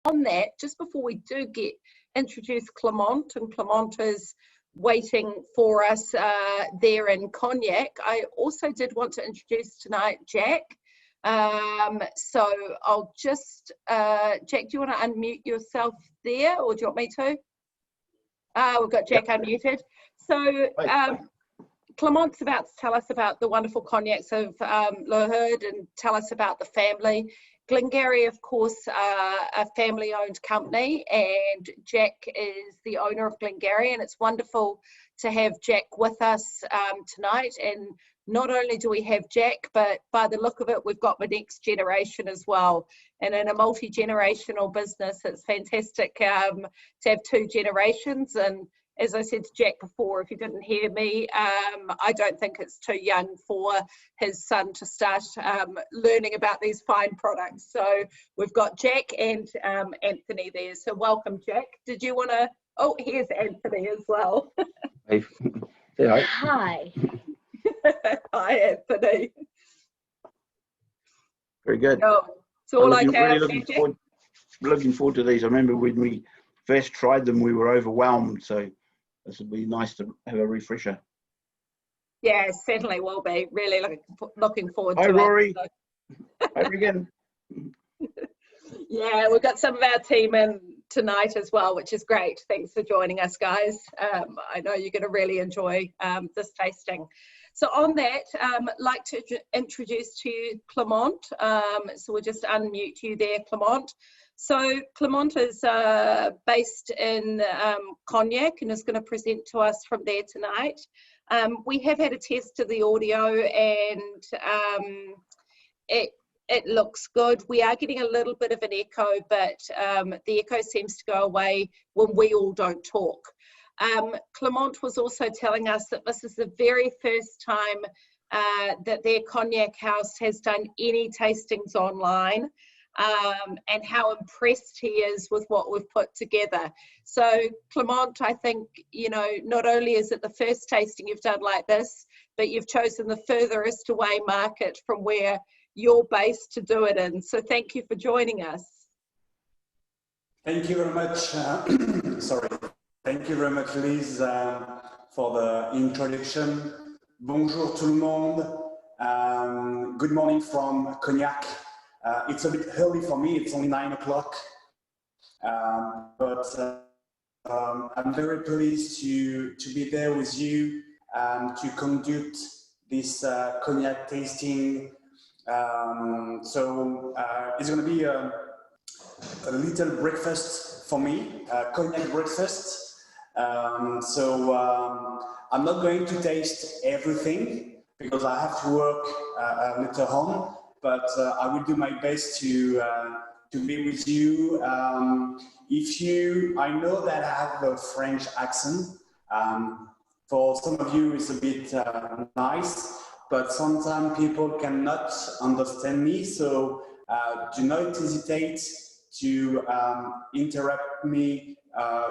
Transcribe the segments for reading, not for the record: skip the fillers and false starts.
on that, just before we do introduce Clement, and Clement is waiting for us there in Cognac, I also did want to introduce tonight Jack. So I'll just, Jack, do you want to unmute yourself there, or do you want me to? We've got Jack unmuted. So Clement's about to tell us about the wonderful cognacs of Lhéraud and tell us about the family. Glengarry, of course, a family-owned company, and Jack is the owner of Glengarry, and it's wonderful to have Jack with us tonight. And not only do we have Jack, but by the look of it, we've got the next generation as well. And in a multi-generational business, it's fantastic to have two generations. And as I said to Jack before, if you didn't hear me, I don't think it's too young for his son to start learning about these fine products. So we've got Jack and Anthony there. So welcome, Jack. Did you want to? Oh, here's Anthony as well. Hey. Hi. Hi, Anthony. Very good. Oh, it's all okay. Really looking forward to these. I remember when we first tried them, we were overwhelmed. So this would be nice to have a refresher. Yeah, certainly will be. Really looking forward to it. Hi, Rory. So. Hi, again. Yeah, we've got some of our team in tonight as well, which is great. Thanks for joining us, guys. I know you're going to really enjoy this tasting. So on that, I'd like to introduce to you Clement. So we'll just unmute you there, Clement. So Clement is based in Cognac and is going to present to us from there tonight. We have had a test of the audio, and it looks good. We are getting a little bit of an echo, but the echo seems to go away when we all don't talk. Clement was also telling us that this is the very first time that their cognac house has done any tastings online, and how impressed he is with what we've put together. So Clement, I think, you know, not only is it the first tasting you've done like this, but you've chosen the furthest away market from where you're based to do it in. So thank you for joining us. Thank you very much. Sorry. Thank you very much, Liz, for the introduction. Bonjour tout le monde. Good morning from Cognac. It's a bit early for me. It's only 9 o'clock. But I'm very pleased to be there with you to conduct this cognac tasting. So it's going to be a little breakfast for me, cognac breakfast. I'm not going to taste everything because I have to work later on, but I will do my best to be with you. I know that I have a French accent. For some of you, it's a bit nice, but sometimes people cannot understand me. So do not hesitate to interrupt me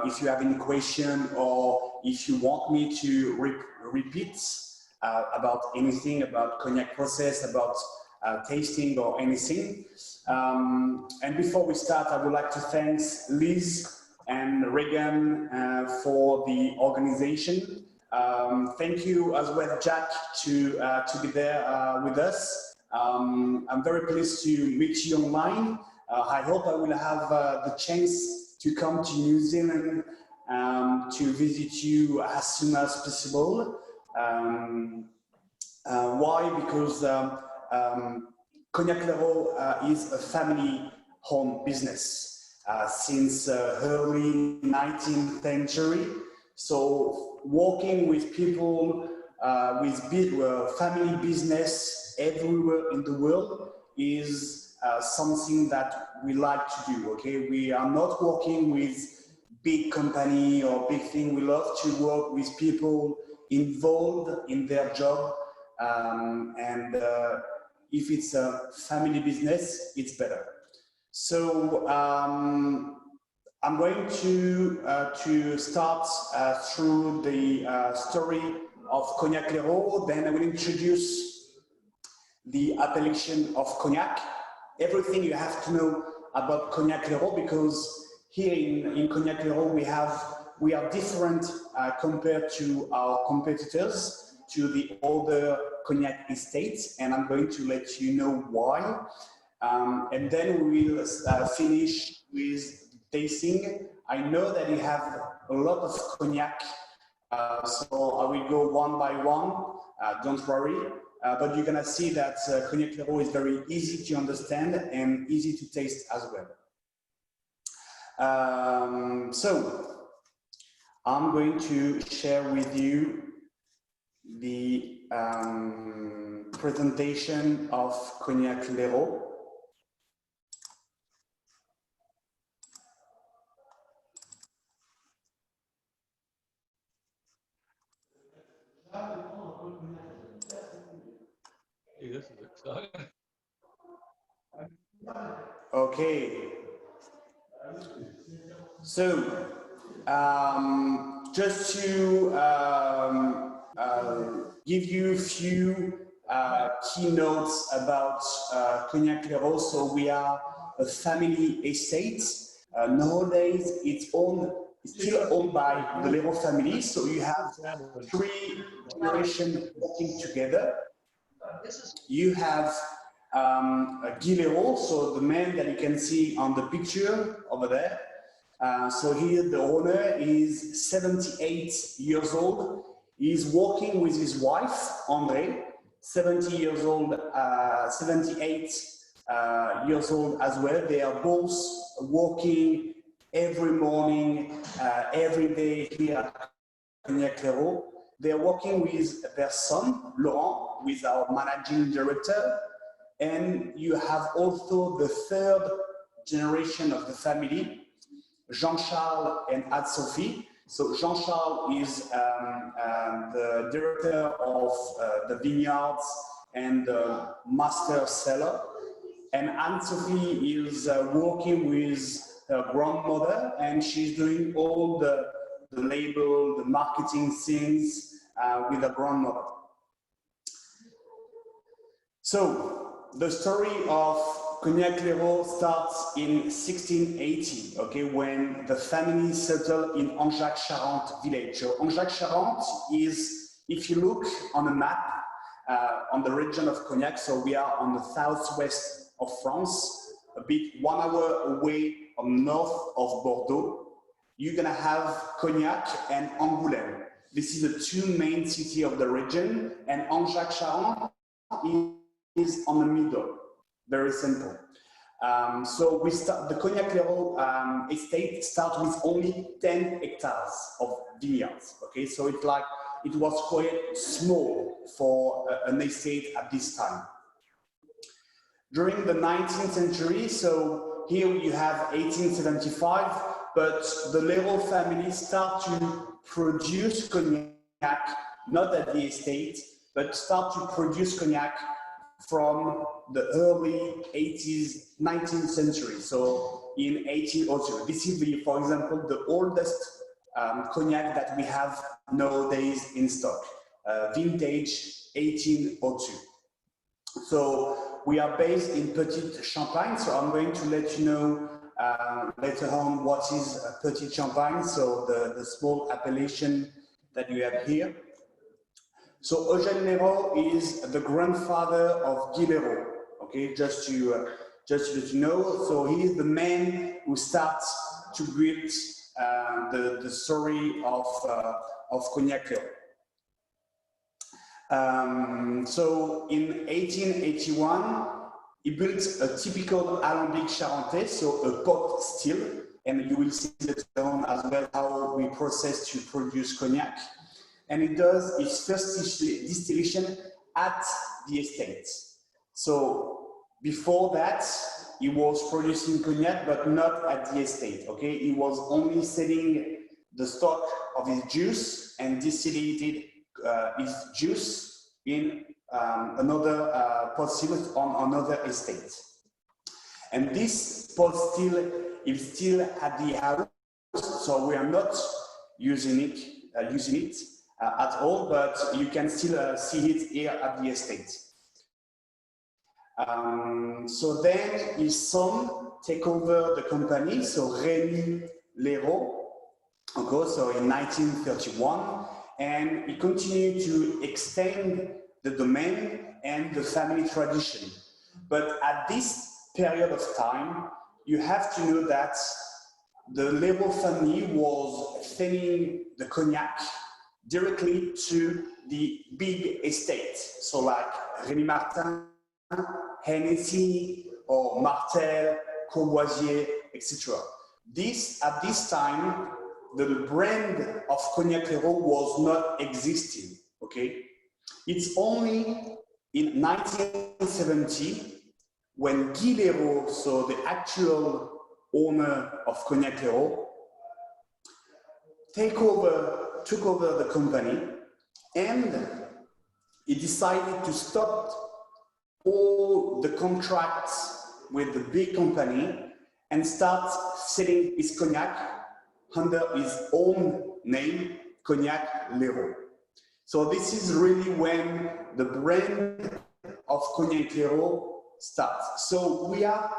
if you have any question, or if you want me to repeat about anything, about cognac process, about tasting or anything. And before we start, I would like to thank Liz and Regan for the organization. Thank you as well, Jack, to be there with us. I'm very pleased to meet you online. I hope I will have the chance to come to New Zealand to visit you as soon as possible. Why? Because Cognac Lhéraud is a family-owned business since early 19th century. So working with people with big family business everywhere in the world is something that we like to do, okay? We are not working with big company or big thing. We love to work with people involved in their job. If it's a family business, it's better. So I'm going to start through the story of Cognac Lhéraud. Then I will introduce the appellation of cognac, everything you have to know about Cognac Lhéraud, because here in Cognac Lhéraud we are different compared to our competitors, to the other cognac estates, and I'm going to let you know why. And then we will finish with tasting. I know that you have a lot of cognac, so I will go one by one, don't worry. But you're gonna see that Cognac Lhéraud is very easy to understand and easy to taste as well. So I'm going to share with you the presentation of Cognac Lhéraud. This is exciting. Okay. So, just to give you a few keynotes about Cognac Lhéraud. So we are a family estate. Nowadays, it's still owned by the Lhéraud family. So you have 3 generations working together. You have Guy Lhéraud, so the man that you can see on the picture over there. So here the owner is 78 years old. He's working with his wife, André, 78 years old as well. They are both working every morning, every day here at Cognac Lhéraud. They are working with their son, Laurent, with our managing director. And you have also the 3rd generation of the family, Jean-Charles and Anne-Sophie. So Jean-Charles is the director of the vineyards and the master cellar. And Anne-Sophie is working with her grandmother, and she's doing all the label, the marketing things with her grandmother. So the story of Cognac Lhéraud starts in 1680, okay, when the family settled in Angeac-Charente village. So Angeac-Charente is, if you look on a map on the region of Cognac, so we are on the southwest of France, a bit 1 hour away on north of Bordeaux. You're gonna have Cognac and Angoulême. This is the 2 main cities of the region, and Angeac-Charente is on the middle. Very simple. So we start the Cognac Lhéraud estate starts with only 10 hectares of vineyards. Okay, so it's like it was quite small for an estate at this time. During the 19th century, so here you have 1875, but the Lhéraud family start to produce cognac, not at the estate, but start to produce cognac from the early 19th century, so in 1802. This is, for example, the oldest cognac that we have nowadays in stock, vintage 1802. So we are based in Petite Champagne, so I'm going to let you know later on what is Petite Champagne, so the small appellation that you have here. So Eugène Lhéraud is the grandfather of Guy Lhéraud, okay, just to let you know. So he is the man who starts to build the story of Cognac Lhéraud. So in 1881, he built a typical alambic Charentais, so a pot still, and you will see later on as well how we process to produce cognac. And it does its first distillation at the estate. So before that, he was producing cognac, but not at the estate, okay? He was only selling the stock of his juice and distillated his juice in another pot still on another estate. And this pot still is still at the house, so we are not using it at all, but you can still see it here at the estate. So then his son take over the company, so Lhéraud, okay, so in 1931, and he continued to extend the domain and the family tradition. But at this period of time, you have to know that the Lhéraud family was selling the cognac directly to the big estates, so like Rémy Martin, Hennessy, or Martel, Courvoisier, etc. At this time, the brand of Cognac Lhéraud was not existing, okay? It's only in 1970 when Guy Lhéraud, so the actual owner of Cognac Lhéraud, took over the company, and he decided to stop all the contracts with the big company and start selling his cognac under his own name, Cognac Lhéraud. So this is really when the brand of Cognac Lhéraud starts. So we are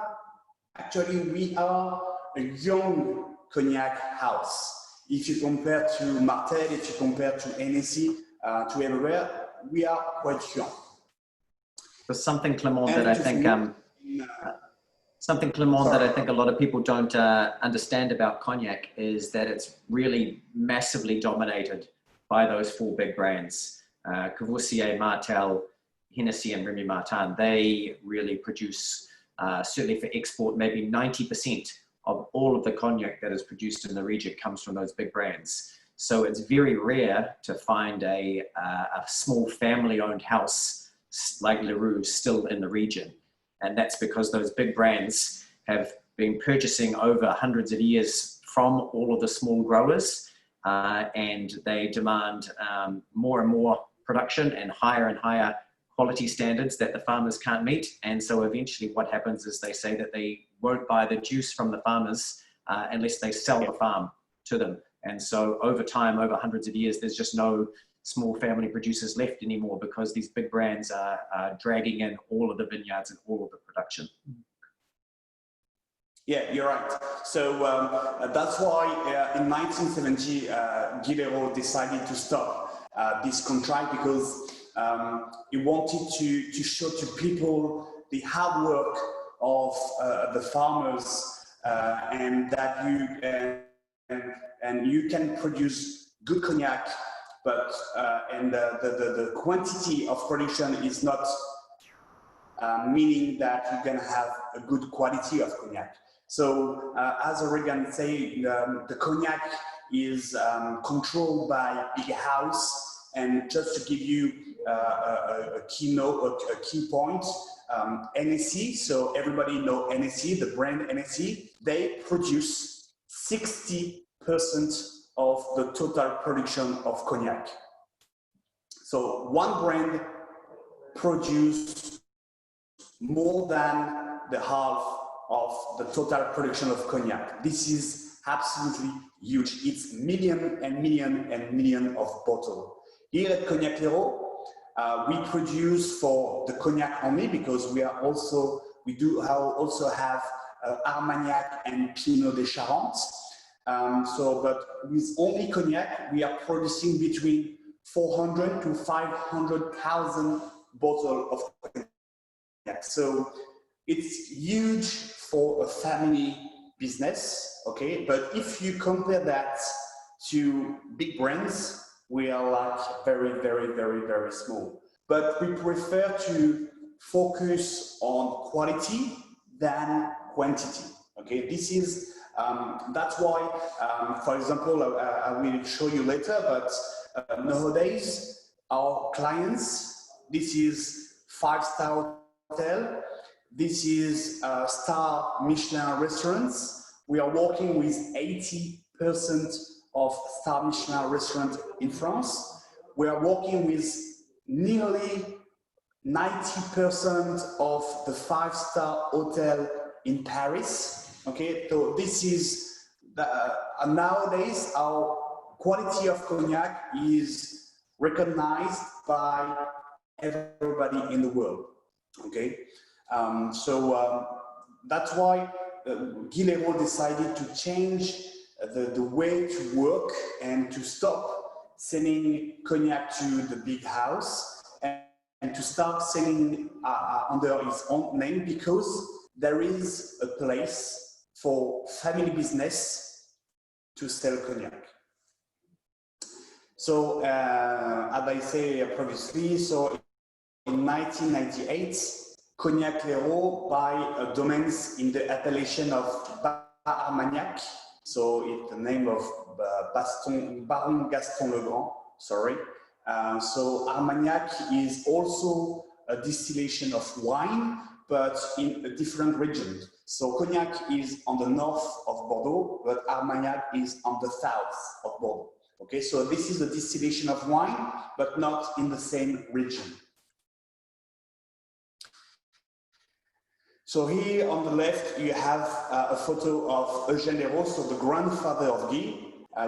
a young cognac house. If you compare to Martel, if you compare to Hennessy, to everywhere, we are quite young. There's something, Clement, that I think that I think a lot of people don't understand about cognac is that it's really massively dominated by those four big brands, Courvoisier, Martel, Hennessy, and Rémy Martin. They really produce, certainly for export, maybe 90% of all of the cognac that is produced in the region comes from those big brands. So it's very rare to find a small family-owned house like Lhéraud still in the region. And that's because those big brands have been purchasing over hundreds of years from all of the small growers, and they demand more and more production and higher quality standards that the farmers can't meet. And so eventually what happens is they say that they won't buy the juice from the farmers unless they sell the farm to them. And so over time, over hundreds of years, there's just no small family producers left anymore because these big brands are dragging in all of the vineyards and all of the production. Yeah, you're right. So that's why in 1970, Guy Lhéraud decided to stop this contract because he wanted to show to people the hard work of the farmers and that you can produce good cognac, but the quantity of production is not meaning that you're going to have a good quality of cognac. So as Oregon say, the cognac is controlled by big house, and just to give you a key point, Hennessy, so everybody know Hennessy, the brand Hennessy, they produce 60% of the total production of cognac. So one brand produces more than the half of the total production of cognac. This is absolutely huge. It's million and million of bottles. Here at Cognac Lhéraud, we produce for the cognac only because we also have Armagnac and Pinot des Charentes. But with only cognac, we are producing between 400 to 500,000 bottles of cognac. So it's huge for a family business, okay? But if you compare that to big brands, we are like very small. But we prefer to focus on quality than quantity, okay? This is, that's why, for example, I will show you later, but nowadays, our clients, this is 5-star hotel, this is star Michelin restaurants. We are working with 80% of star Michelin restaurants in France. We are working with nearly 90% of the 5-star hotel in Paris. Okay, so this is nowadays our quality of cognac is recognized by everybody in the world. Okay, so that's why Guy Lhéraud decided to change the way to work and to stop selling cognac to the big house and to start selling under his own name, because there is a place for family business to sell cognac. So as I say previously, so in 1998, Cognac Lhéraud buy domains in the appellation of Armagnac. So it's the name of Baron Gaston Le Grand, sorry. So Armagnac is also a distillation of wine, but in a different region. So Cognac is on the north of Bordeaux, but Armagnac is on the south of Bordeaux. Okay, so this is a distillation of wine, but not in the same region. So here on the left, you have a photo of Eugène Lhéraud, so the grandfather of Guy,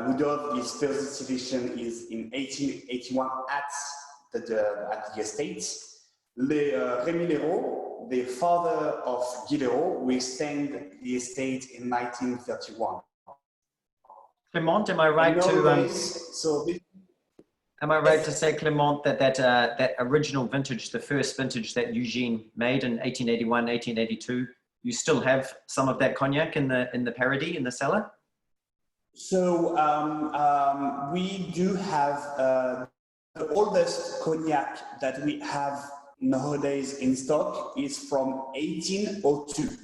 who did his first distillation is in 1881 at the estate. Rémy Lhéraud, the father of Guy Lhéraud, who extended the estate in 1931. Clement, am I right am I right to say, Clement, that original vintage, the first vintage that Eugene made in 1881, 1882, you still have some of that cognac in the parody in the cellar? So we do have the oldest cognac that we have nowadays in stock is from 1802.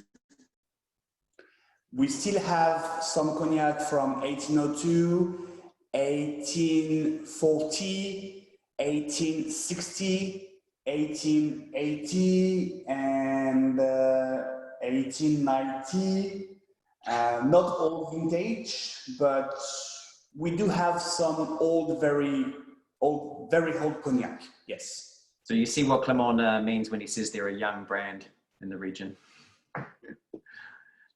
We still have some cognac from 1802, 1840, 1860, 1880, and 1890. Not all vintage, but we do have some very old cognac, yes. So you see what Clement means when he says they're a young brand in the region.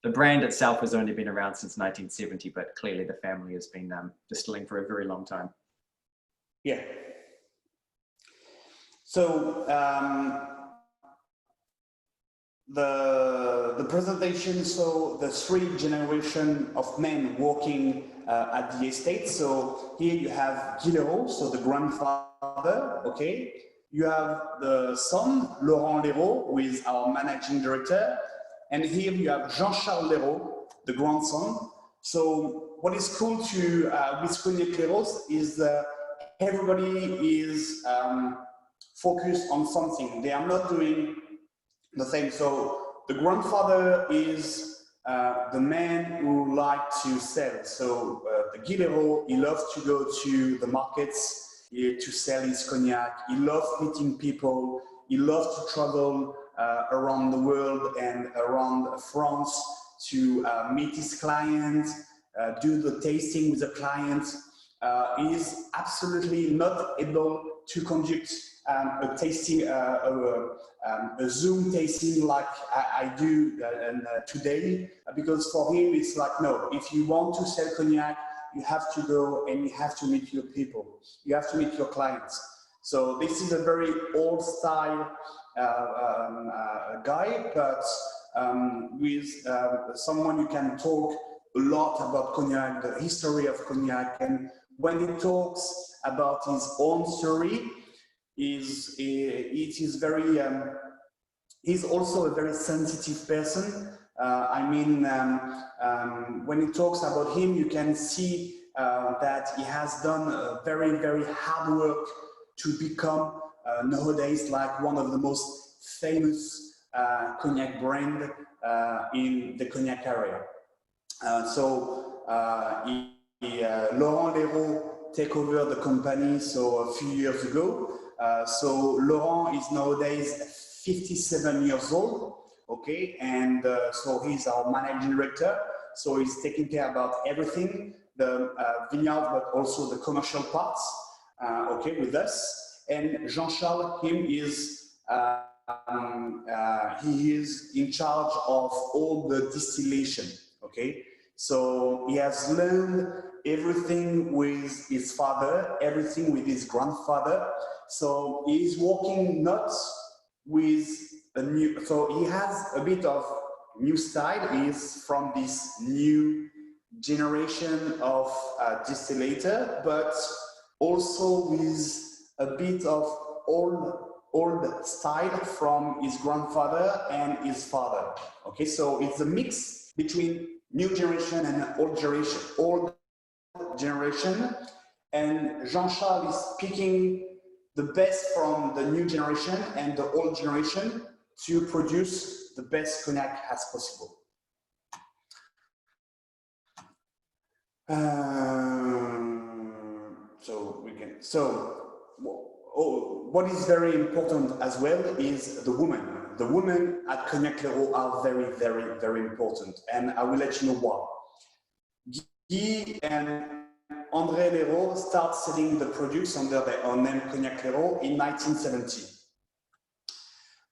The brand itself has only been around since 1970, but clearly the family has been distilling for a very long time. Yeah. So the presentation, so the 3 generations of men working at the estate. So here you have Guy Lhéraud, so the grandfather, okay. You have the son, Laurent Lhéraud, who is our managing director. And here you have Jean-Charles Lhéraud, the grandson. So what is cool to with Cognac Lhéraud is that everybody is focused on something. They are not doing the same. So the grandfather is the man who likes to sell. So the Guy Lhéraud, he loves to go to the markets to sell his cognac. He loves meeting people. He loves to travel around the world and around France to meet his clients, do the tasting with the clients. He is absolutely not able to conduct a tasting, a Zoom tasting like I do today, because for him it's like, no, if you want to sell cognac, you have to go and you have to meet your people. You have to meet your clients. So this is a very old style guy, but with someone you can talk a lot about cognac, the history of cognac, and when he talks about his own story, it is very. He's also a very sensitive person. I mean, when he talks about him, you can see that he has done very, very hard work to become nowadays like one of the most famous cognac brand in the cognac area. Laurent Lhéraud take over the company a few years ago. So Laurent is nowadays 57 years old, okay, and so he's our managing director. So he's taking care about everything, the vineyard, but also the commercial parts, okay, with us. And Jean-Charles, he is in charge of all the distillation, okay? So he has learned everything with his father, everything with his grandfather. So he's working not with a new, so he has a bit of new style is from this new generation of distillator, but also with a bit of old style from his grandfather and his father. Okay, so it's a mix between new generation and old generation. And Jean-Charles is picking the best from the new generation and the old generation to produce the best cognac as possible. What is very important as well is the women. The women at Cognac Lhéraud are very, very, very important, and I will let you know why. Guy and André Lhéraud start selling the products under their own name Cognac Lhéraud in 1970.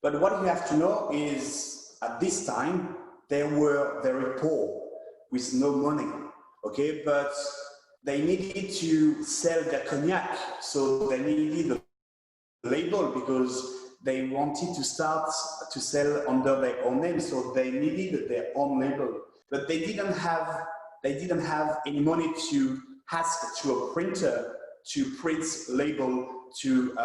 But what you have to know is at this time they were very poor with no money, okay? But they needed to sell their cognac, so they needed a label because they wanted to start to sell under their own name, so they needed their own label. But they didn't have any money to ask to a printer to print label to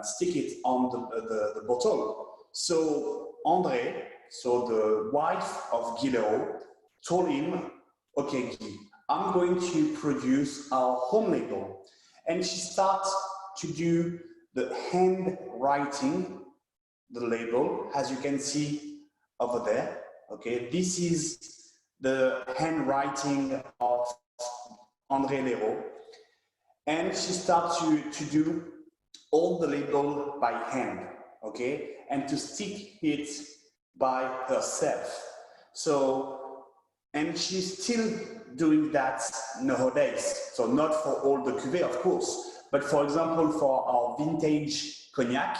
stick it on the bottle. So André, so the wife of Guy Lhéraud, told him, okay Guy, I'm going to produce our home label. And she starts to do the handwriting, the label, as you can see over there. Okay, this is the handwriting of André Lhéraud. And she starts to do all the label by hand, okay, and to stick it by herself. So, and she's still doing that nowadays. So not for all the cuvées, of course, but for example, for our vintage cognac,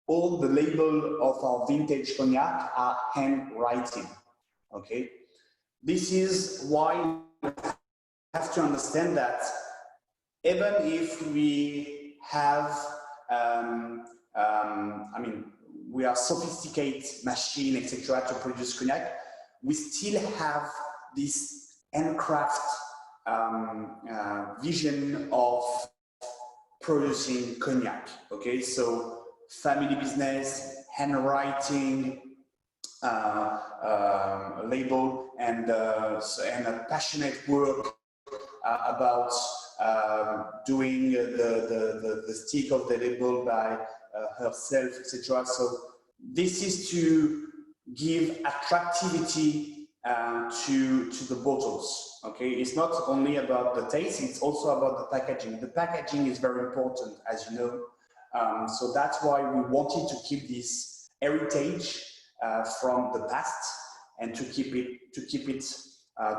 all the label of our vintage cognac are handwriting, okay? This is why we have to understand that even if we have, I mean, we are sophisticated machine, etc., to produce cognac, we still have this handcraft vision of producing cognac. Okay, so family business, handwriting, label, and a passionate work about doing the stick of the label by herself, etc. So this is to give attractivity to the bottles. Okay, it's not only about the taste; it's also about the packaging. The packaging is very important, as you know. So that's why we wanted to keep this heritage from the past and to keep it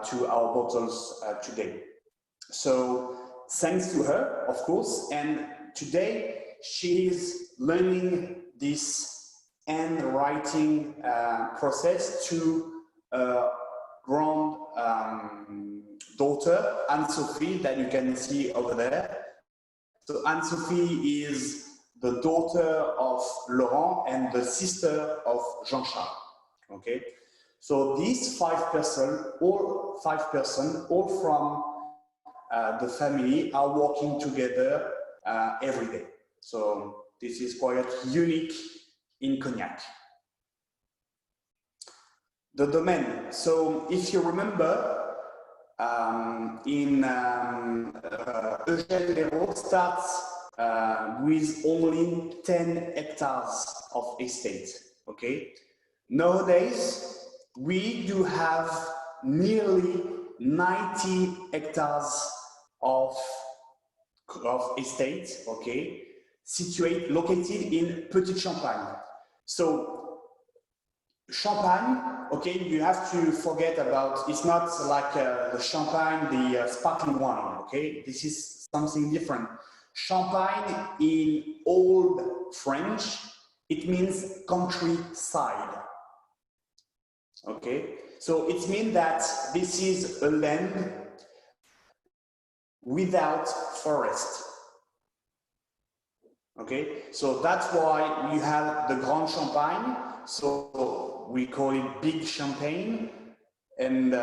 to our bottles today. So thanks to her, of course, and today she is learning this handwriting process to grand daughter, Anne-Sophie, that you can see over there. So Anne-Sophie is the daughter of Laurent and the sister of Jean-Charles, okay? So these all five persons, all from the family, are working together every day. So this is quite unique in cognac. The domain. So if you remember, Eugène Lhéraud starts with only 10 hectares of estate. Okay. Nowadays, we do have nearly 90 hectares of estate. Okay, located in Petite Champagne. So Champagne, okay, you have to forget about, it's not like the champagne, the sparkling wine, okay? This is something different. Champagne in Old French, it means countryside, okay? So it means that this is a land without forest. Okay, so that's why you have the Grand Champagne. So we call it big champagne. And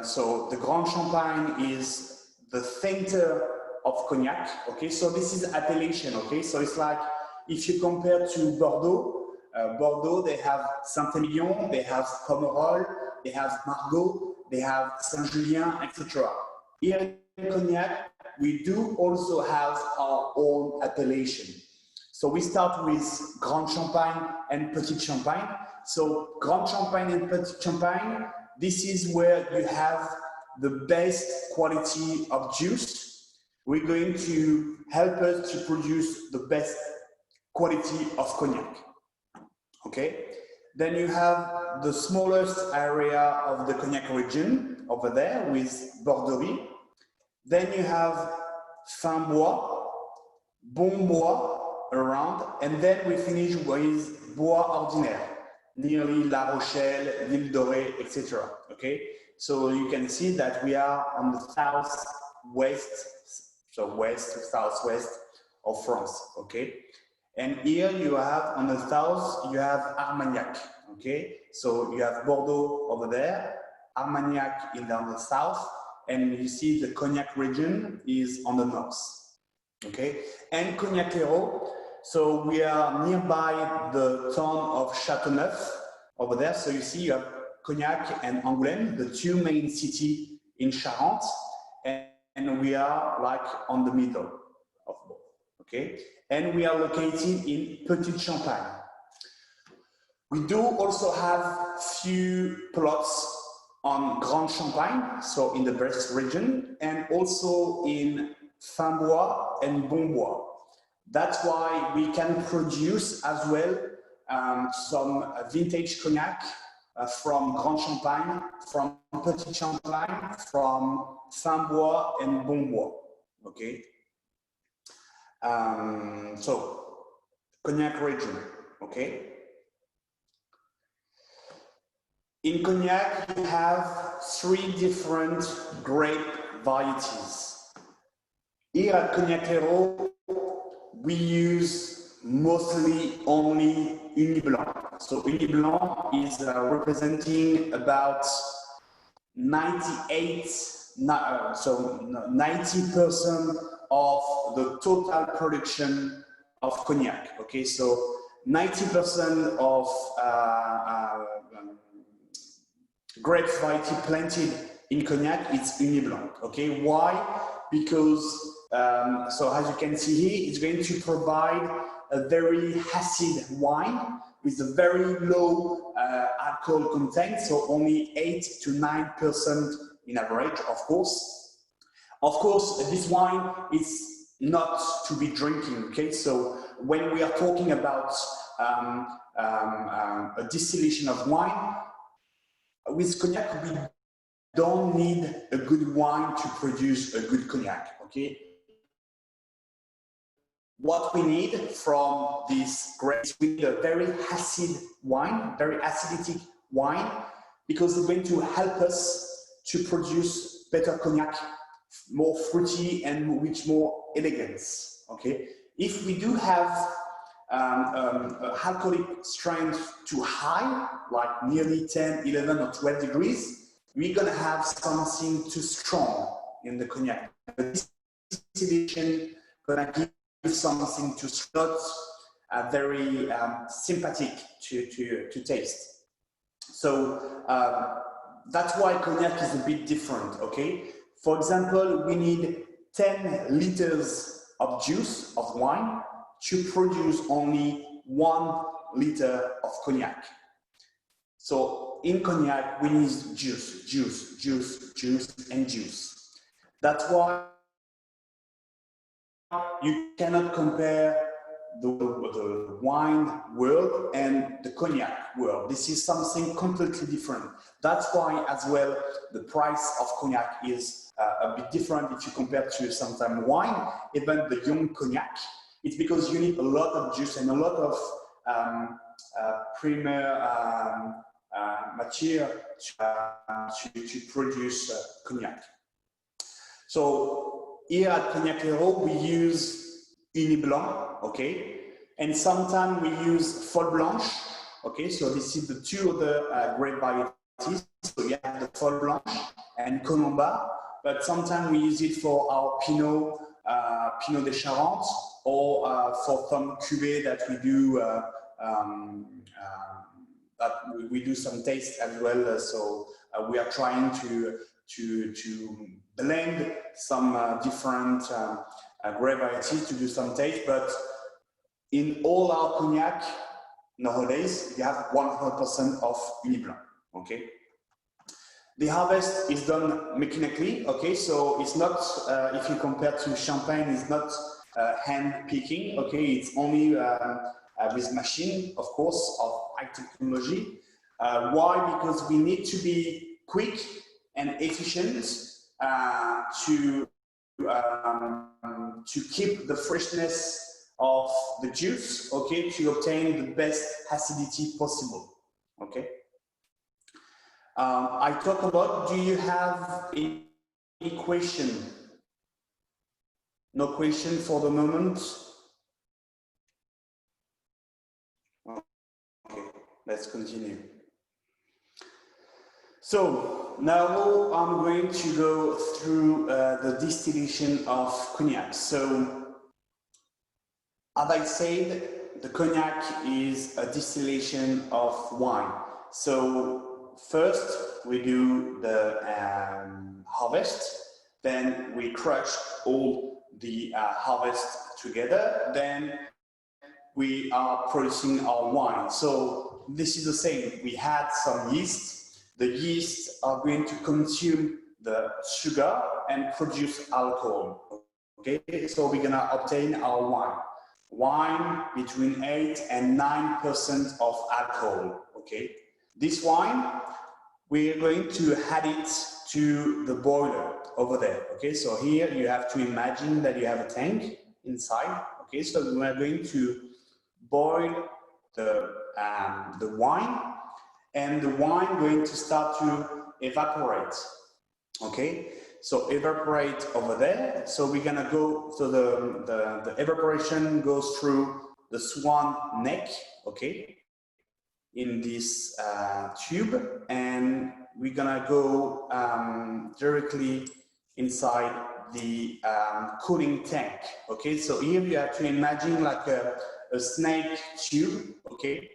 so the Grand Champagne is the center of cognac. Okay, so this is appellation. Okay, so it's like if you compare to Bordeaux, Bordeaux, they have Saint-Émilion, they have Pomerol, they have Margaux, they have Saint-Julien, etc. Here in Cognac, we do also have our own appellation. So we start with Grand Champagne and Petit Champagne. So Grand Champagne and Petit Champagne, this is where you have the best quality of juice. We're going to help us to produce the best quality of cognac. Okay, then you have the smallest area of the cognac region over there with Bordeaux. Then you have Fin Bois, Bon Bois around, and then we finish with Bois Ordinaire, nearly La Rochelle, L'Île Dorée, etc. Okay, so you can see that we are on the southwest, so west, southwest of France. Okay. And here you have, on the south, you have Armagnac, okay? So you have Bordeaux over there, Armagnac in on the south, and you see the Cognac region is on the north, okay? And Cognac Lhéraud, so we are nearby the town of Chateau over there. So you see you have Cognac and Angoulême, the two main cities in Charente, and we are like on the middle of both, okay? And we are located in Petit Champagne. We do also have few plots on Grand Champagne, so in the Brest region, and also in Fin Bois and Bon Bois. That's why we can produce as well some vintage cognac from Grand Champagne, from Petit Champagne, from Fin Bois and Bon Bois, okay? So, Cognac region, okay? In Cognac, you have 3 different grape varieties. Here at Cognac Lhéraud, we use mostly only Uni Blanc. So Uni Blanc is representing about 90% of the total production of cognac. Okay, so 90% of grape variety planted in cognac is Uni Blanc. Okay, why? Because so as you can see here, it's going to provide a very acid wine with a very low alcohol content, so only 8 to 9% in average, of course. Of course, this wine is not to be drinking, okay? So when we are talking about a distillation of wine, with cognac, we don't need a good wine to produce a good cognac, okay? What we need from this grape, we need a very acid wine, very acidic wine, because it's going to help us to produce better cognac, more fruity and with more elegance, okay? If we do have alcoholic strength too high, like nearly 10, 11 or 12 degrees, we're gonna have something too strong in the cognac. This distillation gonna give something too strong, very sympathetic to taste. So that's why cognac is a bit different, okay? For example, we need 10 liters of juice of wine to produce only 1 liter of cognac. So in cognac, we need juice, juice, juice, juice, and juice. That's why you cannot compare the wine world and the cognac world. This is something completely different. That's why as well, the price of cognac is a bit different if you compare to sometimes wine, even the young cognac. It's because you need a lot of juice and a lot of primer material to produce cognac. So here at Cognac Lhéraud, we use Uni Blanc, okay? And sometimes we use Folle Blanche, Okay, so this is the two other grape varieties. So you have the Folle Blanche and Colomba, but sometimes we use it for our Pinot, Pinot des Charentes, or for some cuvée that we do some taste as well. So we are trying to blend some different grape varieties to do some taste, but in all our cognac nowadays, you have 100% of Uni Blanc, okay? The harvest is done mechanically, okay? So it's not, if you compare to champagne, it's not hand picking, okay? It's only with machine, of course, of high technology. Why? Because we need to be quick and efficient to keep the freshness of the juice, okay, to obtain the best acidity possible, okay. I talk about, do you have any question? No question for the moment? Okay, let's continue. So now I'm going to go through the distillation of cognac. So as I said, the cognac is a distillation of wine. So first we do the harvest, then we crush all the harvest together, then we are producing our wine. So this is the same. We had some yeast. The yeast are going to consume the sugar and produce alcohol. Okay, so we're gonna obtain our wine. Wine between 8 and 9% of alcohol, okay? This wine, we're going to add it to the boiler over there, okay? So here you have to imagine that you have a tank inside, okay? So we're going to boil the wine, and the wine going to start to evaporate, okay? So evaporate over there. So we're gonna go, so the evaporation goes through the swan neck, okay, in this tube, and we're gonna go directly inside the cooling tank, okay. So here you have to imagine like a snake tube, okay,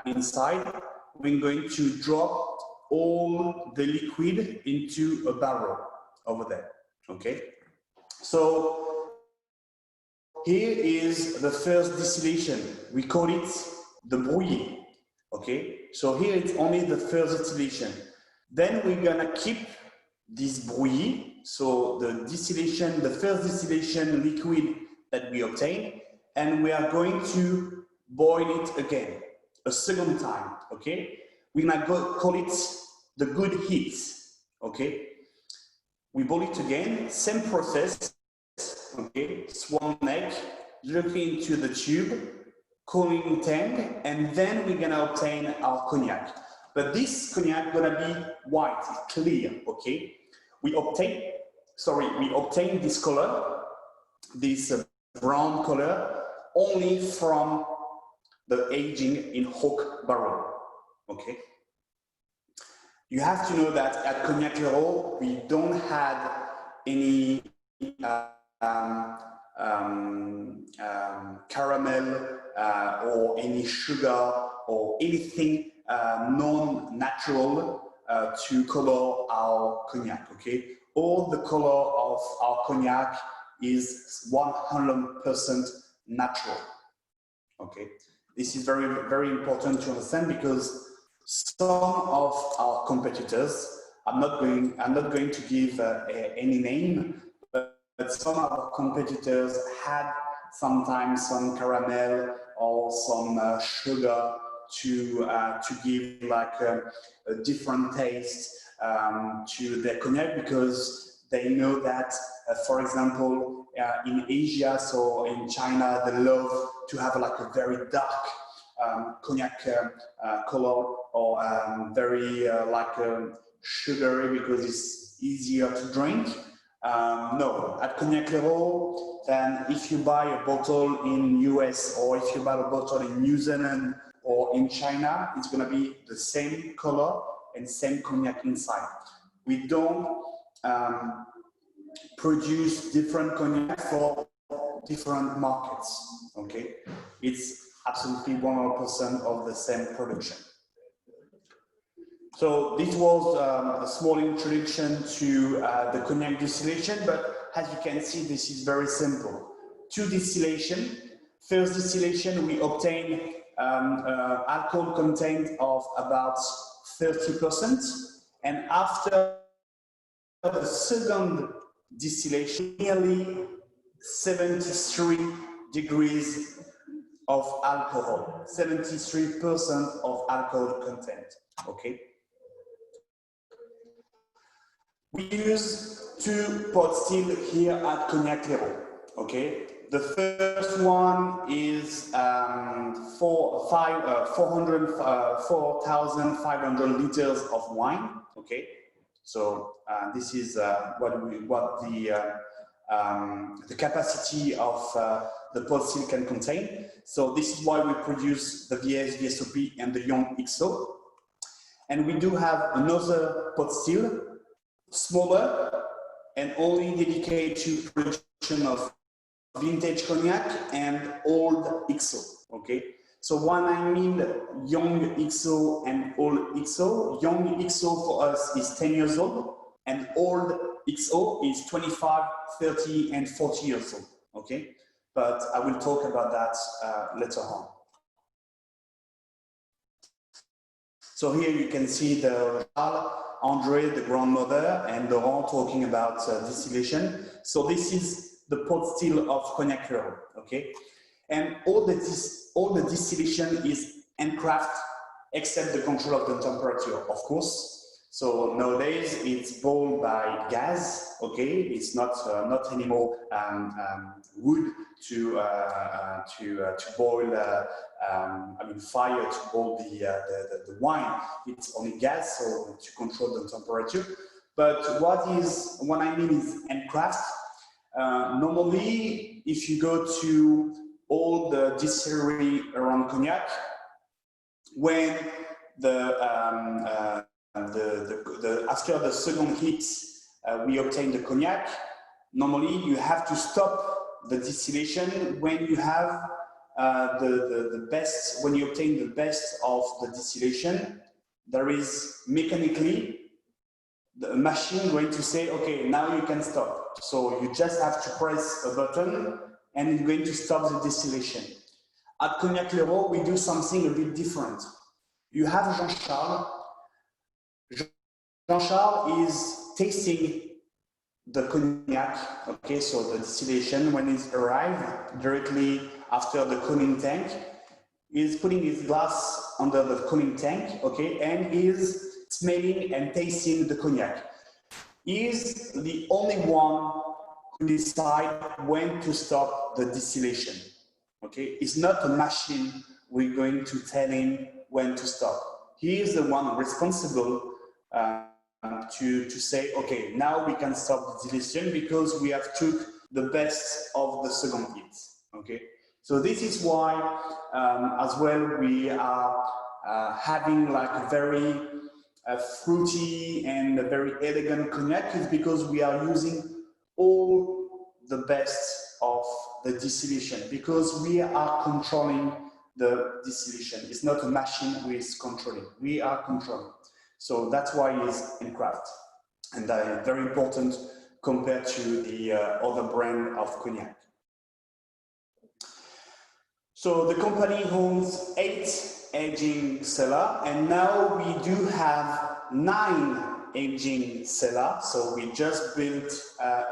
inside. We're going to drop all the liquid into a barrel over there, okay? So here is the first distillation. We call it the brouillis, okay? So here it's only the first distillation. Then we're gonna keep this brouillis, so the distillation, the first distillation liquid that we obtain, and we are going to boil it again, a second time, okay? We're gonna call it the good heat, okay? We boil it again, same process, okay? Swan neck, directly into the tube, cooling tank, and then we're gonna obtain our cognac. But this cognac gonna be white, clear, okay? We obtain this color, this brown color, only from the aging in oak barrel, okay? You have to know that at Cognac Lhéraud, we don't have any caramel or any sugar or anything non-natural to color our cognac, okay? All the color of our cognac is 100% natural, okay? This is very, very important to understand because some of our competitors, I'm not going to give any name, but some of our competitors had sometimes some caramel or some sugar to give like a different taste to their cognac, because they know that, for example, in Asia, so in China, they love to have like a very dark cognac color, or very sugary because it's easier to drink. No, at Cognac Lhéraud, then if you buy a bottle in US or if you buy a bottle in New Zealand, or in China, it's going to be the same color and same cognac inside. We don't produce different cognac for different markets, okay? It's absolutely 100% of the same production. So this was a small introduction to the cognac distillation, but as you can see, this is very simple. 2 distillation. First distillation, we obtain alcohol content of about 30%, and after the second distillation, nearly 73 degrees of alcohol, 73% of alcohol content, okay? We use 2 pot still here at Cognac Lhéraud, okay? The first one is 4,500 liters of wine, okay? So this is the capacity of the pot still can contain. So this is why we produce the VSOP and the young XO. And we do have another pot still, smaller, and only dedicated to production of vintage cognac and old XO, okay? So when I mean young XO and old XO, young XO for us is 10 years old, and old XO is 25, 30, and 40 years old, okay? But I will talk about that later on. So here you can see the Andre, the grandmother, and Laurent talking about distillation. So this is the pot still of Cognac Lhéraud, okay? And all the distillation is handcraft except the control of the temperature, of course. So nowadays it's boiled by gas, okay? It's not anymore wood to boil. I mean fire to boil the wine. It's only gas, so to control the temperature. But what I mean is handcraft. Normally, if you go to all the distillery around Cognac, when after the second heat we obtain the cognac, normally you have to stop the distillation when you have when you obtain the best of the distillation. There is mechanically the machine going to say, okay, now you can stop. So you just have to press a button and it's going to stop the distillation. At Cognac Lhéraud, we do something a bit different. You have Jean-Charles. Jean-Charles is tasting the cognac, okay, so the distillation, when it's arrived directly after the cooling tank, is putting his glass under the cooling tank, okay, and is smelling and tasting the cognac. He is the only one who decides when to stop the distillation, okay? It's not a machine we're going to tell him when to stop. He is the one responsible to say, okay, now we can stop the distillation because we have took the best of the second heat, okay? So this is why as well we are having like a very fruity and a very elegant cognac, is because we are using all the best of the distillation, because we are controlling the distillation. It's not a machine who is controlling, we are controlling. So that's why it's in craft, and very important compared to the other brand of cognac. So the company owns 8 aging cellars, and now we do have 9 aging cellars. So we just built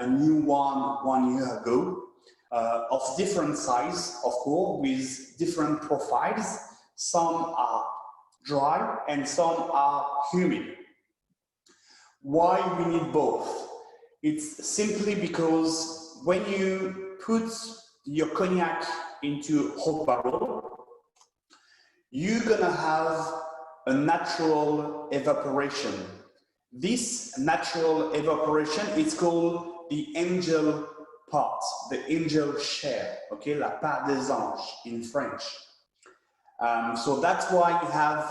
a new one year ago, of different size, of course, with different profiles. Some are dry and some are humid. Why we need both? It's simply because when you put your cognac into hot barrel, you're gonna have a natural evaporation. This natural evaporation is called the angel part, the angel share, okay, la part des anges in French. So that's why you have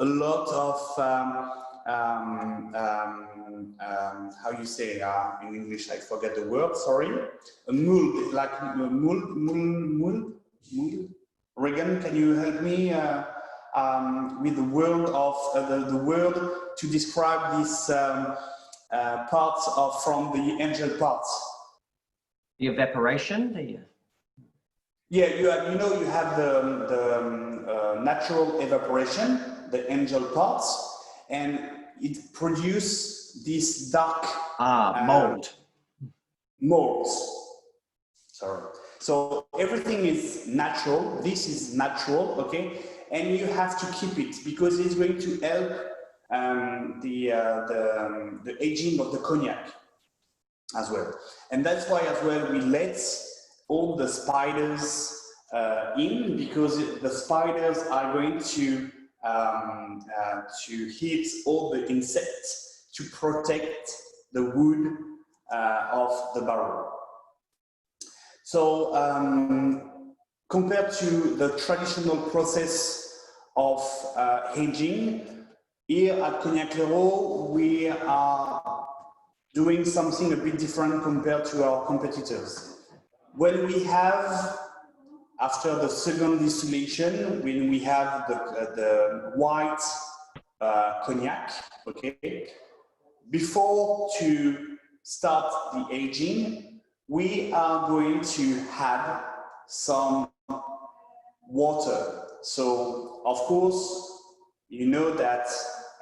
a lot of how you say in English, I forget the word, sorry, a mold, like mold. Regan, can you help me with the word of the word to describe this parts of from the angel parts? The evaporation? Yeah, you have the natural evaporation, the angel parts, and it produces this dark molds. Sorry. So everything is natural. This is natural, okay, and you have to keep it because it's going to help the aging of the cognac as well. And that's why as well we let all the spiders in, because the spiders are going to hit all the insects to protect the wood of the barrel. So compared to the traditional process of aging, here at Cognac Lhéraud, we are doing something a bit different compared to our competitors. When we have, after the second distillation, when we have the white cognac, okay, before to start the aging, we are going to add some water. So, of course, you know that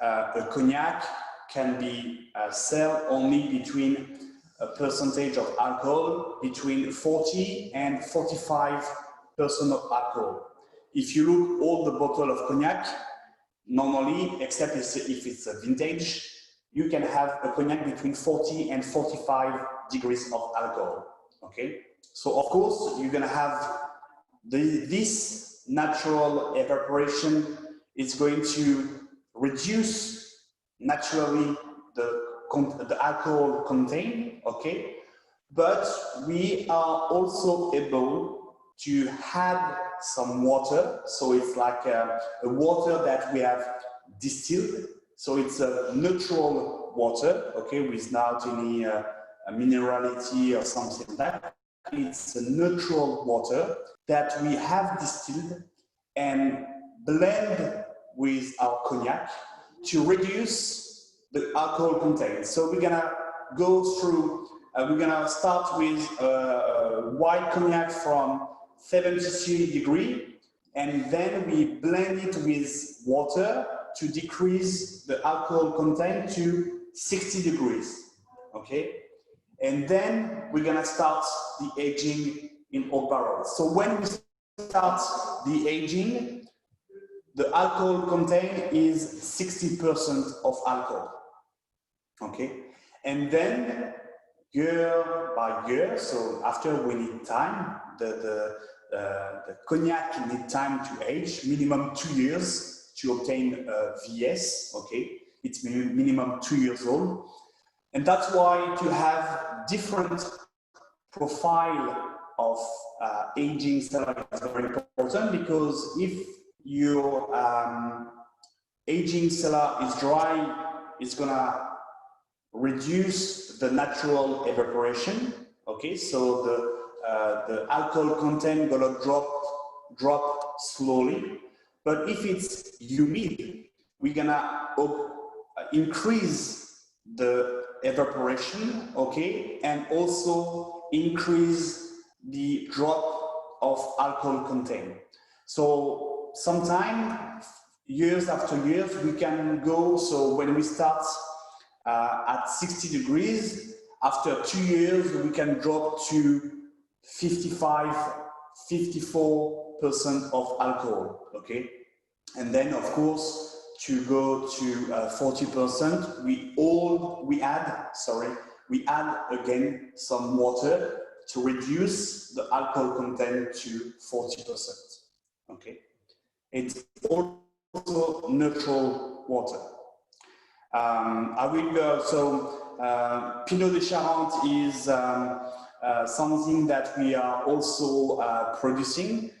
a cognac can be sold only between a percentage of alcohol between 40 and 45% of alcohol. If you look all the bottle of cognac, normally, except if it's a vintage, you can have a cognac between 40 and 45 degrees of alcohol, okay? So of course, you're gonna have this natural evaporation is going to reduce naturally the alcohol content, okay? But we are also able to add some water. So it's like a water that we have distilled. So it's a neutral water, okay, without any minerality or something like that. It's a neutral water that we have distilled and blend with our cognac to reduce the alcohol content. So we're gonna go through, we're gonna start with white cognac from 73 degrees, and then we blend it with water to decrease the alcohol content to 60 degrees, okay? And then we're gonna start the aging in oak barrels. So when we start the aging, the alcohol content is 60% of alcohol, okay? And then year by year, so after we need time, the cognac need time to age, minimum 2 years to obtain VS, okay? It's minimum 2 years old. And that's why to have different profile of aging cellar is very important, because if your aging cellar is dry, it's gonna reduce the natural evaporation, okay? So the alcohol content gonna drop slowly. But if it's humid, we're gonna increase the evaporation, okay, and also increase the drop of alcohol content. So sometime, years after years, we can go, so when we start at 60 degrees, after 2 years, we can drop to 55, 54% of alcohol, okay? And then, of course, to go to 40%, we add again some water to reduce the alcohol content to 40%, okay? It's also neutral water. I will go, so Pinot de Charente is something that we are also producing.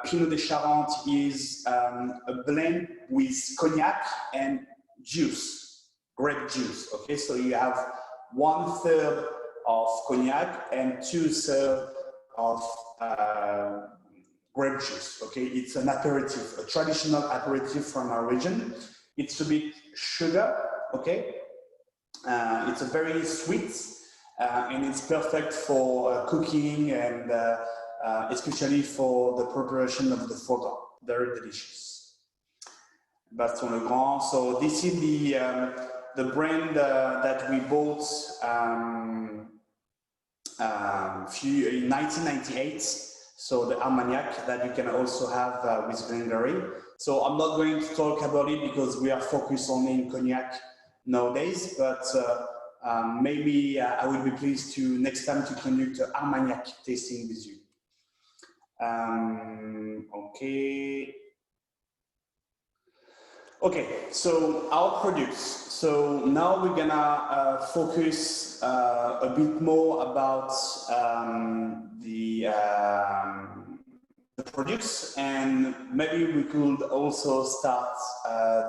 Pinot de Charente is a blend with cognac and juice, grape juice. Okay, so you have 1/3 of cognac and 2/3 of grape juice. Okay, it's an aperitif, a traditional aperitif from our region. It's a bit sugar. Okay, it's a very sweet and it's perfect for cooking and especially for the preparation of the foie gras. Very delicious. Baston Le Grand. So this is the brand that we bought in 1998. So the Armagnac that you can also have with Glengarry. So I'm not going to talk about it because we are focused only in cognac nowadays, but maybe I would be pleased to next time to conduct an Armagnac tasting with you. Okay, so our products. So now we're gonna focus a bit more about the products, and maybe we could also start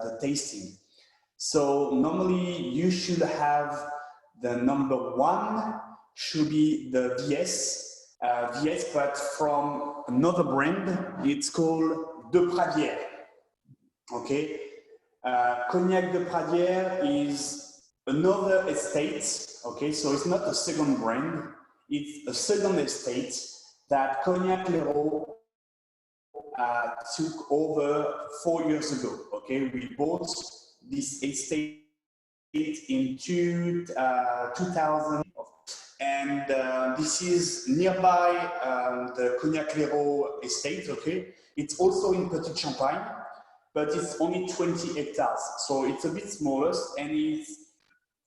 the tasting. So normally you should have the number 1 should be the VS, but from another brand. It's called De Pradière. Okay, Cognac de Pradière is another estate. Okay, so it's not a second brand, it's a second estate that Cognac Lhéraud took over 4 years ago. Okay, we bought this estate in 2000, and this is nearby the Cognac Lhéraud estate. Okay, it's also in Petit Champagne, but it's only 20 hectares, so it's a bit smaller, and it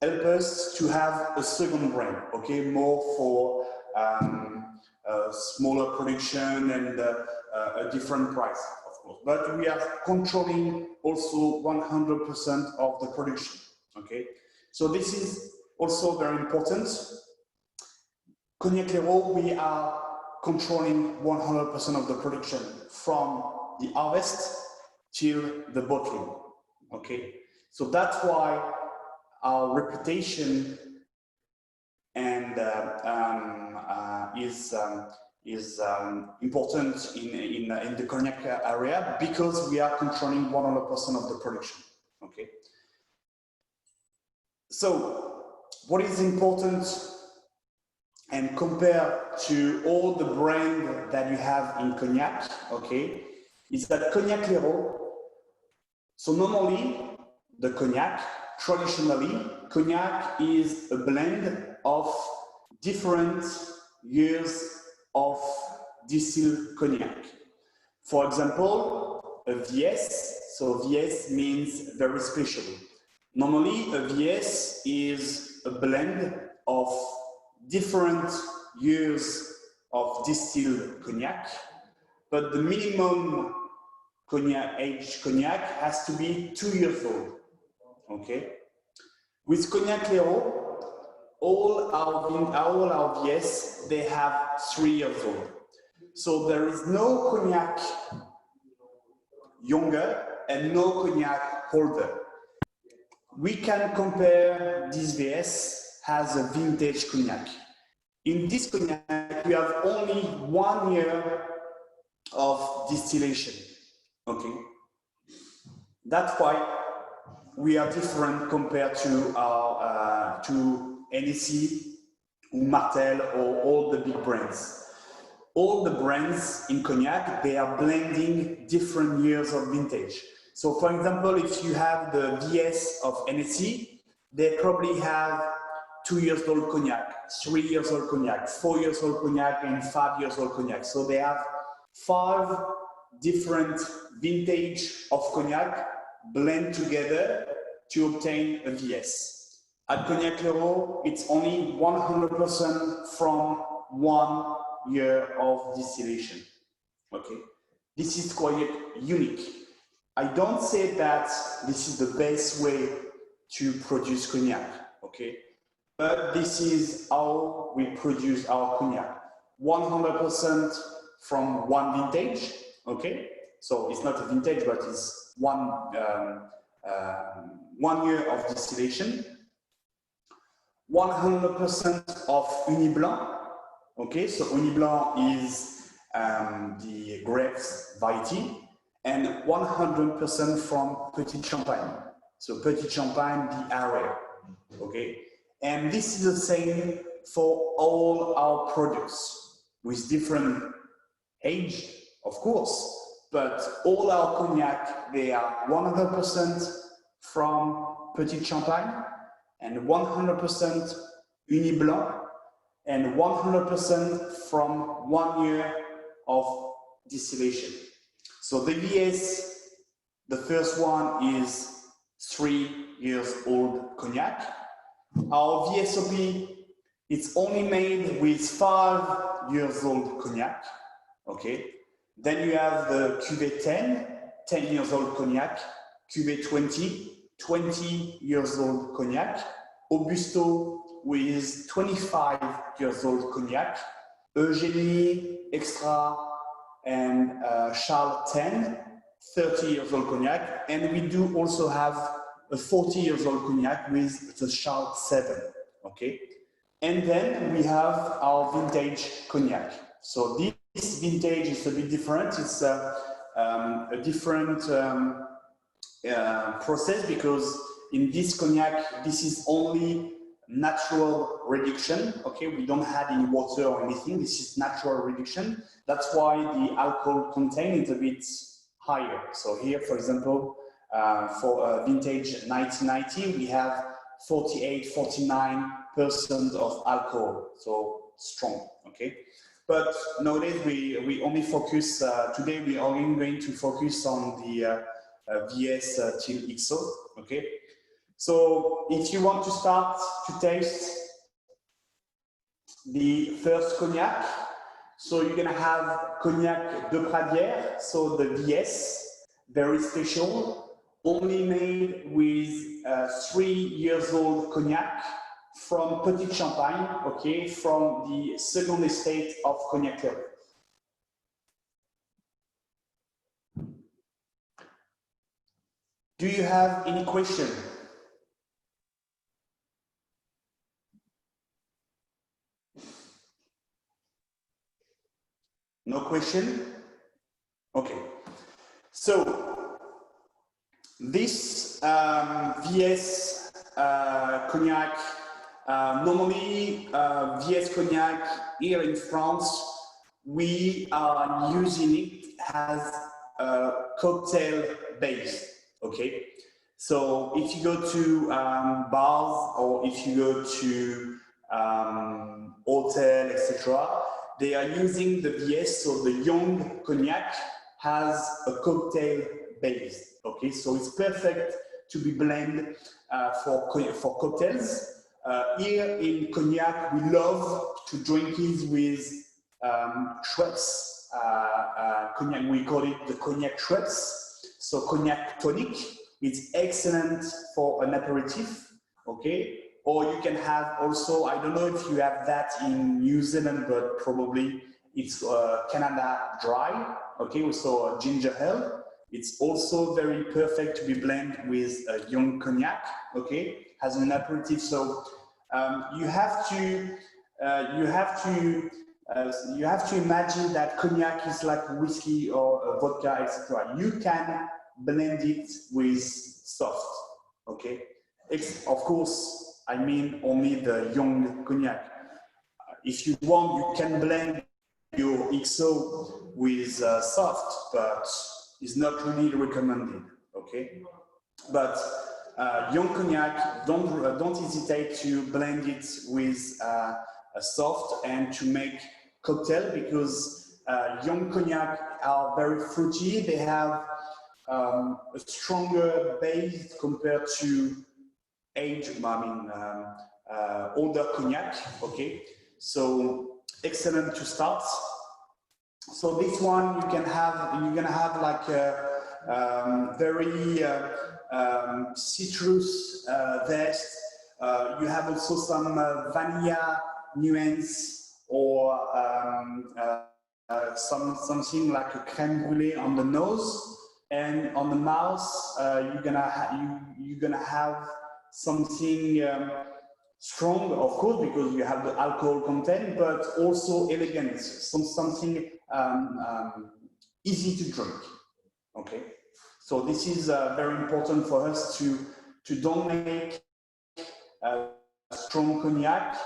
helps us to have a second brand. Okay, more for smaller production and a different price, of course. But we are controlling also 100% of the production. Okay, so this is also very important. Cognac Lhéraud, we are controlling 100% of the production from the harvest till the bottling. Okay, so that's why our reputation and is important in the cognac area, because we are controlling 100% of the production. Okay, so what is important, and compared to all the brands that you have in cognac, okay, is that Cognac Lhéraud, so normally the cognac, traditionally, cognac is a blend of different years of distilled cognac. For example, a VS, so VS means very special. Normally, a VS is a blend of different years of distilled cognac, but the minimum cognac, aged cognac has to be 2 years old. Okay. With Cognac Lhéraud, all our VS, they have 3 years old. So there is no cognac younger and no cognac older. We can compare this VS as a vintage cognac. In this cognac, we have only 1 year of distillation. Okay, that's why we are different compared to our to NEC, or Martel, or all the big brands. All the brands in cognac, they are blending different years of vintage. So, for example, if you have the VS of NEC, they probably have 2 years old cognac, 3 years old cognac, 4 years old cognac, and 5 years old cognac. So they have 5 different vintage of cognac blend together to obtain a VS. At Cognac Lhéraud, it's only 100% from 1 year of distillation. Okay, this is quite unique. I don't say that this is the best way to produce cognac. Okay, but this is how we produce our cognac. 100% from one vintage, okay? So it's not a vintage, but it's one year of distillation. 100% of Uni Blanc, okay? So Uni Blanc is the grapes variety, and 100% from Petit Champagne. So Petit Champagne, the area, okay? And this is the same for all our products with different age, of course, but all our cognac, they are 100% from Petit Champagne and 100% Uni Blanc and 100% from 1 year of distillation. So the VS, the first one is 3 years old cognac. Our VSOP, it's only made with 5 years old cognac, okay? Then you have the Cuvée 10 years old cognac, Cuvée 20 years old cognac, Augusto with 25 years old cognac, Eugénie Extra and Charles 30 years old cognac, and we do also have a 40 years old cognac with the Charles 7, okay? And then we have our vintage cognac. So this vintage is a bit different. It's a different process, because in this cognac, this is only natural reduction, okay? We don't add any water or anything. This is natural reduction. That's why the alcohol content is a bit higher. So here, for example, for vintage 1990, we have 48–49% of alcohol, so strong, okay? But nowadays we only focus, today we are only going to focus on the VS till XO, okay? So if you want to start to taste the first cognac, so you're gonna have Cognac de Pradière, so the VS, very special, only made with 3 years old cognac from Petit Champagne, okay, from the second estate of Cognac Terroir. Do you have any question? No question? Okay. So this VS cognac, normally VS cognac here in France, we are using it as a cocktail base, okay? So if you go to bars or if you go to hotel, etc., they are using the VS, so the young cognac has a cocktail base, okay? So it's perfect to be blended for cocktails. Here in Cognac, we love to drink it with Schweppes. Cognac, we call it the Cognac Schweppes. So Cognac tonic, it's excellent for an aperitif, okay? Or you can have also, I don't know if you have that in New Zealand, but probably it's Canada Dry, okay? So ginger ale. It's also very perfect to be blended with a young cognac, okay, as an aperitif. So you have to imagine that cognac is like whiskey or vodka, etc. You can blend it with soft, okay. Of course, I mean only the young cognac. If you want, you can blend your XO with soft, but is not really recommended, okay? But young cognac, don't hesitate to blend it with a soft and to make cocktail, because young cognac are very fruity. They have a stronger base compared to older cognac, okay? So excellent to start. So this one you're gonna have like a very citrus zest. You have also some vanilla nuance or something like a crème brûlée on the nose, and on the mouth you're gonna have something strong, of course, because you have the alcohol content, but also elegant, something easy to drink. Okay, so this is very important for us to don't make strong cognac,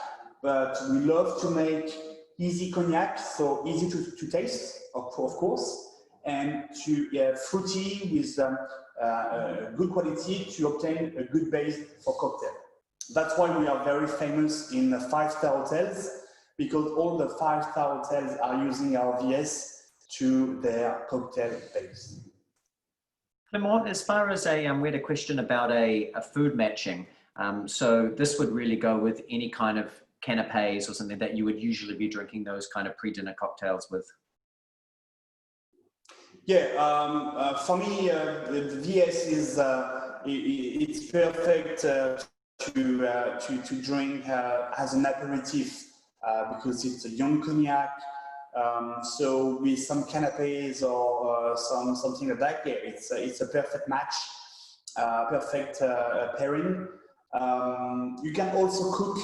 but we love to make easy cognac, so easy to taste, of course, and to fruity with good quality to obtain a good base for cocktail. That's why we are very famous in the 5-star hotels, because all the 5-star hotels are using our VS to their cocktail base. Clement, as far as we had a question about a food matching. So this would really go with any kind of canapes or something that you would usually be drinking those kind of pre-dinner cocktails with. Yeah, for me, the VS is it's perfect to drink as an aperitif because it's a young cognac. So with some canapes or something like that, yeah, it's a perfect match, perfect pairing. You can also cook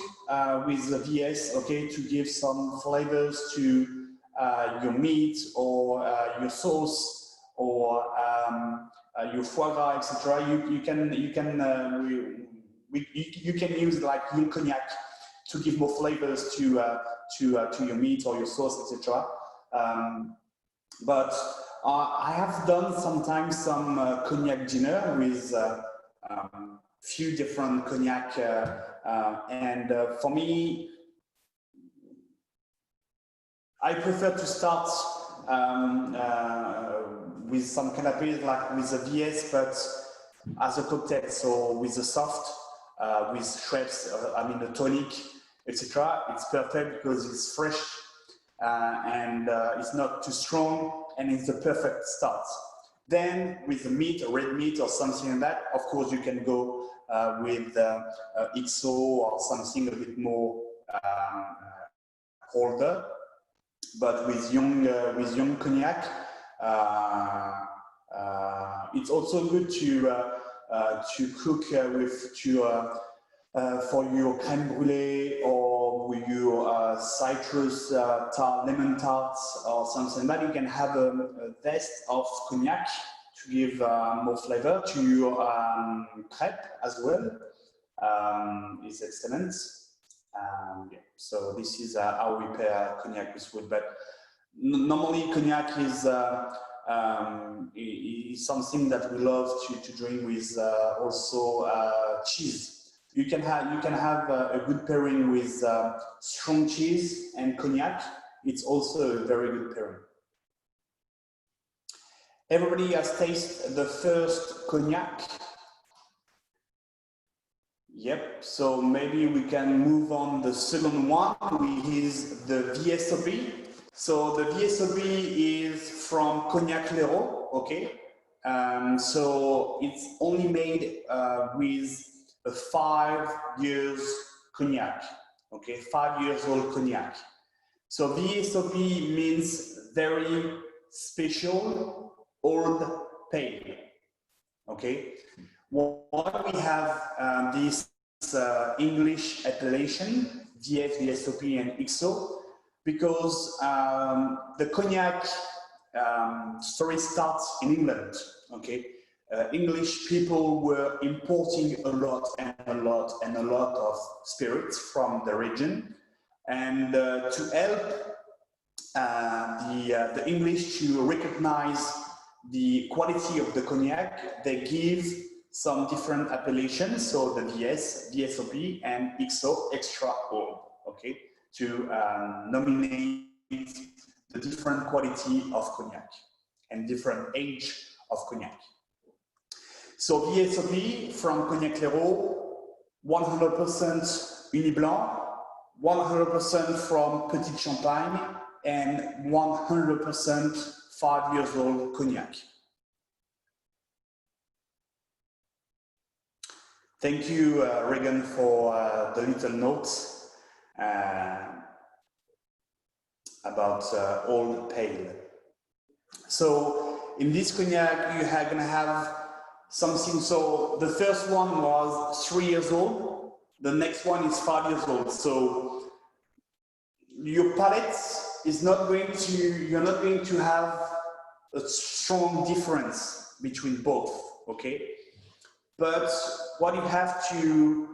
with the VS, okay, to give some flavors to your meat or your sauce or your foie gras, etc. You can use like young cognac to give more flavors to your meat or your sauce, etc. But I have done sometimes some cognac dinner with few different cognac, and for me, I prefer to start with some canapes like with a VS, but as a cocktail, so with the soft, with Schweppes, I mean the tonic, etc. It's perfect because it's fresh and it's not too strong, and it's the perfect start. Then with the meat, red meat or something like that, of course you can go with XO or something a bit more older. But with young cognac, it's also good to cook for your crème brûlée or with your citrus lemon tarts or something like that. You can have a zest of cognac to give more flavor to your crêpe as well. It's excellent. Yeah. So this is how we pair cognac with food. But normally cognac is something that we love to drink with also cheese. You can have a good pairing with strong cheese and cognac. It's also a very good pairing. Everybody has tasted the first cognac. Yep, so maybe we can move on the second one, which is the VSOP. So the VSOP is from Cognac Lhéraud, okay? So it's only made with a 5 years cognac, okay? 5 years old cognac. So VSOP means very special old pale, okay? Why we have this English appellation, VS, VSOP, and XO? Because the cognac story starts in England, okay? English people were importing a lot of spirits from the region, and to help the English to recognize the quality of the cognac, they give some different appellations, so the VS, VSOP, and XO, extra old, okay, to nominate the different quality of cognac and different age of cognac. So VSOP from Cognac Lhéraud, 100% Uni Blanc, 100% from Petit Champagne, and 100% 5 years old cognac. Thank you, Regan, for the little notes. about old pale. So in this cognac, you are going to have something. So the first one was 3 years old. The next one is 5 years old. So your palate is not going to, you're not going to have a strong difference between both, okay? But what you have to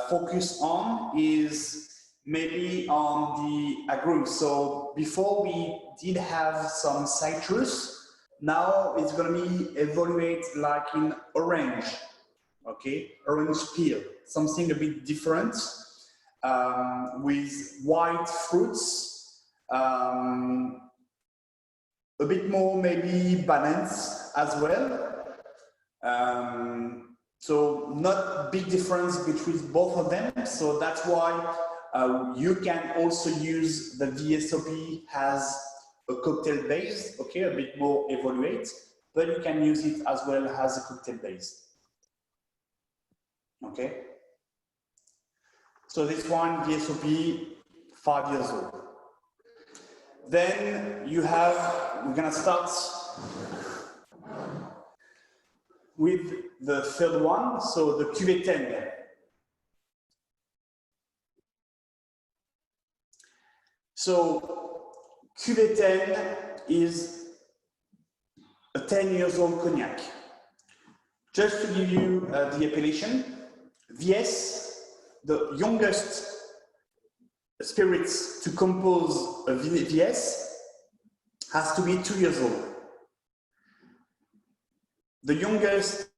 focus on is maybe on the agrumes. So before we did have some citrus, now it's going to be evaluate like in orange, okay? Orange peel, something a bit different with white fruits, a bit more maybe balanced as well. So not big difference between both of them. So that's why you can also use the VSOP as a cocktail base, okay, a bit more evaluate, but you can use it as well as a cocktail base. Okay. So this one, VSOP, 5 years old. Then you have, we're gonna start with the third one, so the Cuvée 10. So Cuvée 10 is a 10 years old cognac. Just to give you the appellation, VS, the youngest spirits to compose a VS, has to be 2 years old. The youngest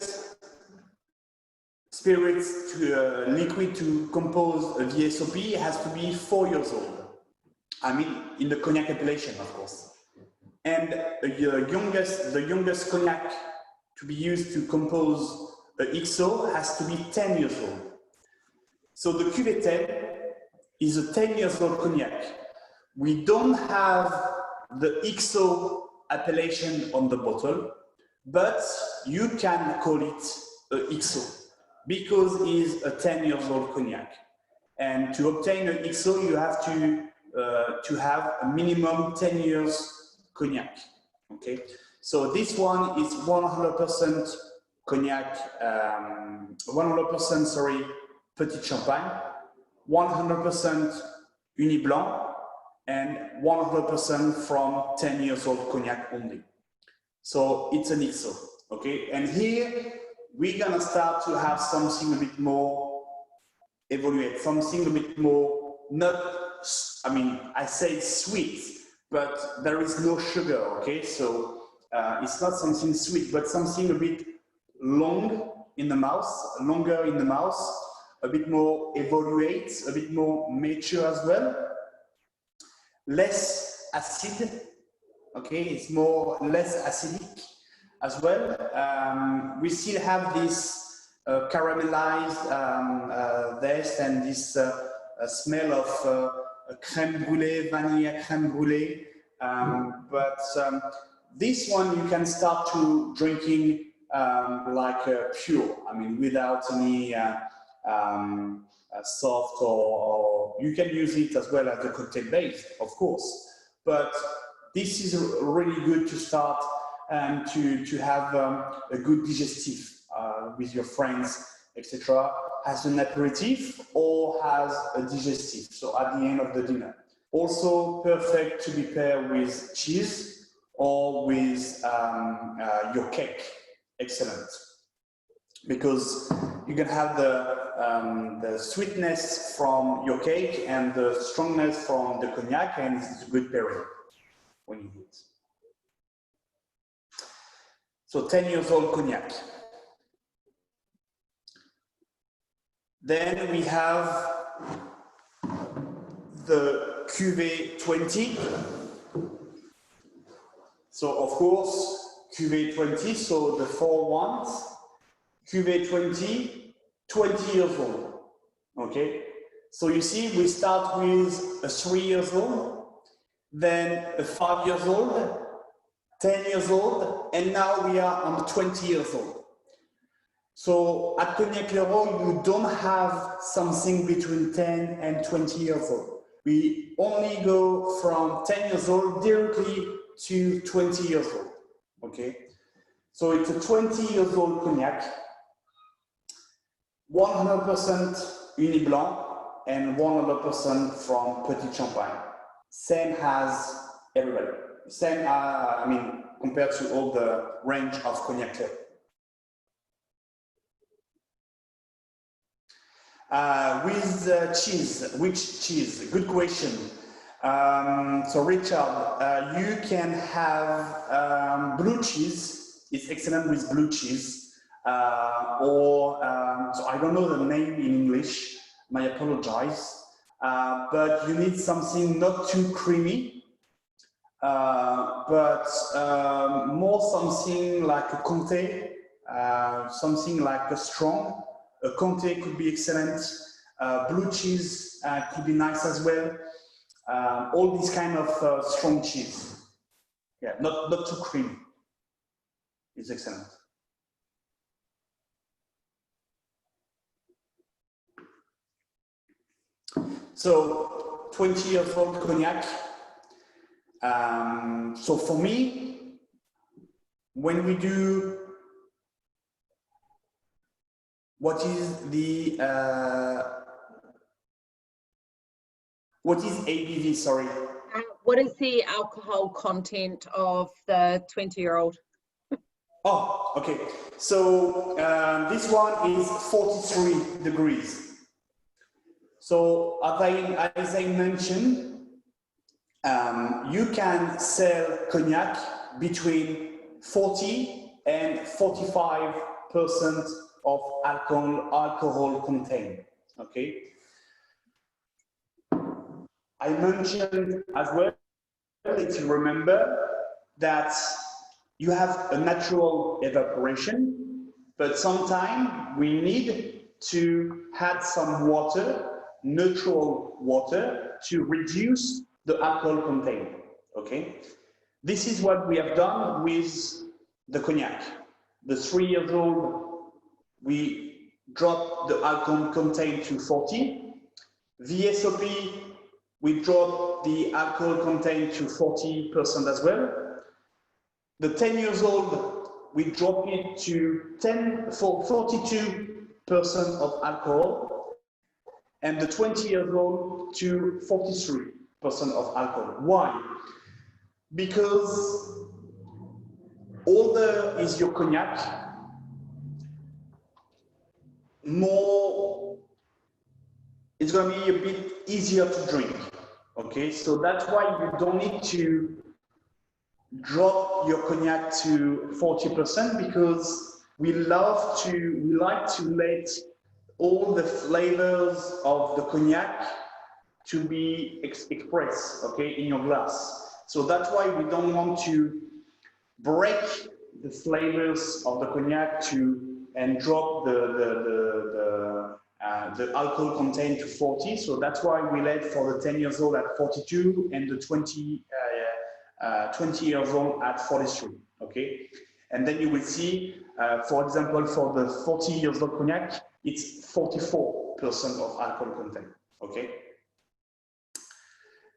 spirits to liquid to compose a VSOP has to be 4 years old. I mean, in the cognac appellation, of course. And the youngest cognac to be used to compose a XO has to be 10 years old. So the Cuvée 10 is a 10 years old cognac. We don't have the XO appellation on the bottle, but you can call it a XO because it is a 10 years old cognac. And to obtain an XO, you have to have a minimum 10 years cognac. Okay, so this one is 100% cognac, 100% sorry, Petit Champagne, 100% Uni Blanc, and 100% from 10 years old cognac only. So it's an XO, okay? And here we're gonna start to have something a bit more evaluate, something a bit more, not, I mean, I say sweet, but there is no sugar, okay? So it's not something sweet, but something a bit long in the mouth, longer in the mouth, a bit more evaluate, a bit more mature as well, less acid, okay? It's less acidic as well. We still have this caramelized taste and this smell of crème brûlée, vanilla crème brûlée. But this one you can start to drinking like pure, I mean, without any soft or you can use it as well as a cocktail base, of course. But this is really good to start and to have a good digestive with your friends, etc., as an aperitif or as a digestive, so at the end of the dinner. Also perfect to be paired with cheese or with your cake. Excellent. Because you can have the sweetness from your cake and the strongness from the cognac, and it's a good pairing when you eat. So 10 years old cognac. Then we have the Cuvée 20. So of course, Cuvée 20, so the 4 ones. Cuvée 20, 20 years old, okay? So you see, we start with a 3 years old, then a 5 years old, 10 years old, and now we are on 20 years old. So at Cognac Lhéraud, you don't have something between 10 and 20 years old. We only go from 10 years old directly to 20 years old, okay? So it's a 20 years old cognac, 100% Uni Blanc and 100% from Petit Champagne. Same as everybody. Same, I mean, compared to all the range of cognac. With cheese, which cheese? Good question. So Richard, you can have blue cheese. It's excellent with blue cheese. So I don't know the name in English. I apologize. But you need something not too creamy, but more something like a Comté, something like a strong. A Comté could be excellent. Blue cheese could be nice as well. All these kind of strong cheese. Yeah, not too creamy. It's excellent. So 20 years old cognac. So for me, when we do what is ABV, sorry? What is the alcohol content of the 20-year-old? Oh, okay. So this one is 43 degrees. So as I mentioned, you can sell cognac between 40 and 45% of alcohol content, okay? I mentioned as well, if you remember, that you have a natural evaporation, but sometimes we need to add some water, neutral water, to reduce the alcohol content, okay? This is what we have done with the cognac. The 3 years old, we dropped the alcohol content to 40. VSOP, we dropped the alcohol content to 40% as well. The 10 years old, we dropped it to 42% of alcohol, and the 20 years old to 43% of alcohol. Why? Because older is your cognac, more, it's going to be a bit easier to drink, okay? So that's why you don't need to drop your cognac to 40%, because we like to let all the flavors of the cognac to be expressed, okay, in your glass. So that's why we don't want to break the flavors of the cognac and drop the alcohol content to 40. So that's why we let for the 10 years old at 42 and the 20 years old at 43, okay? And then you will see, for example, for the 40 years old cognac, it's 44% of alcohol content, okay?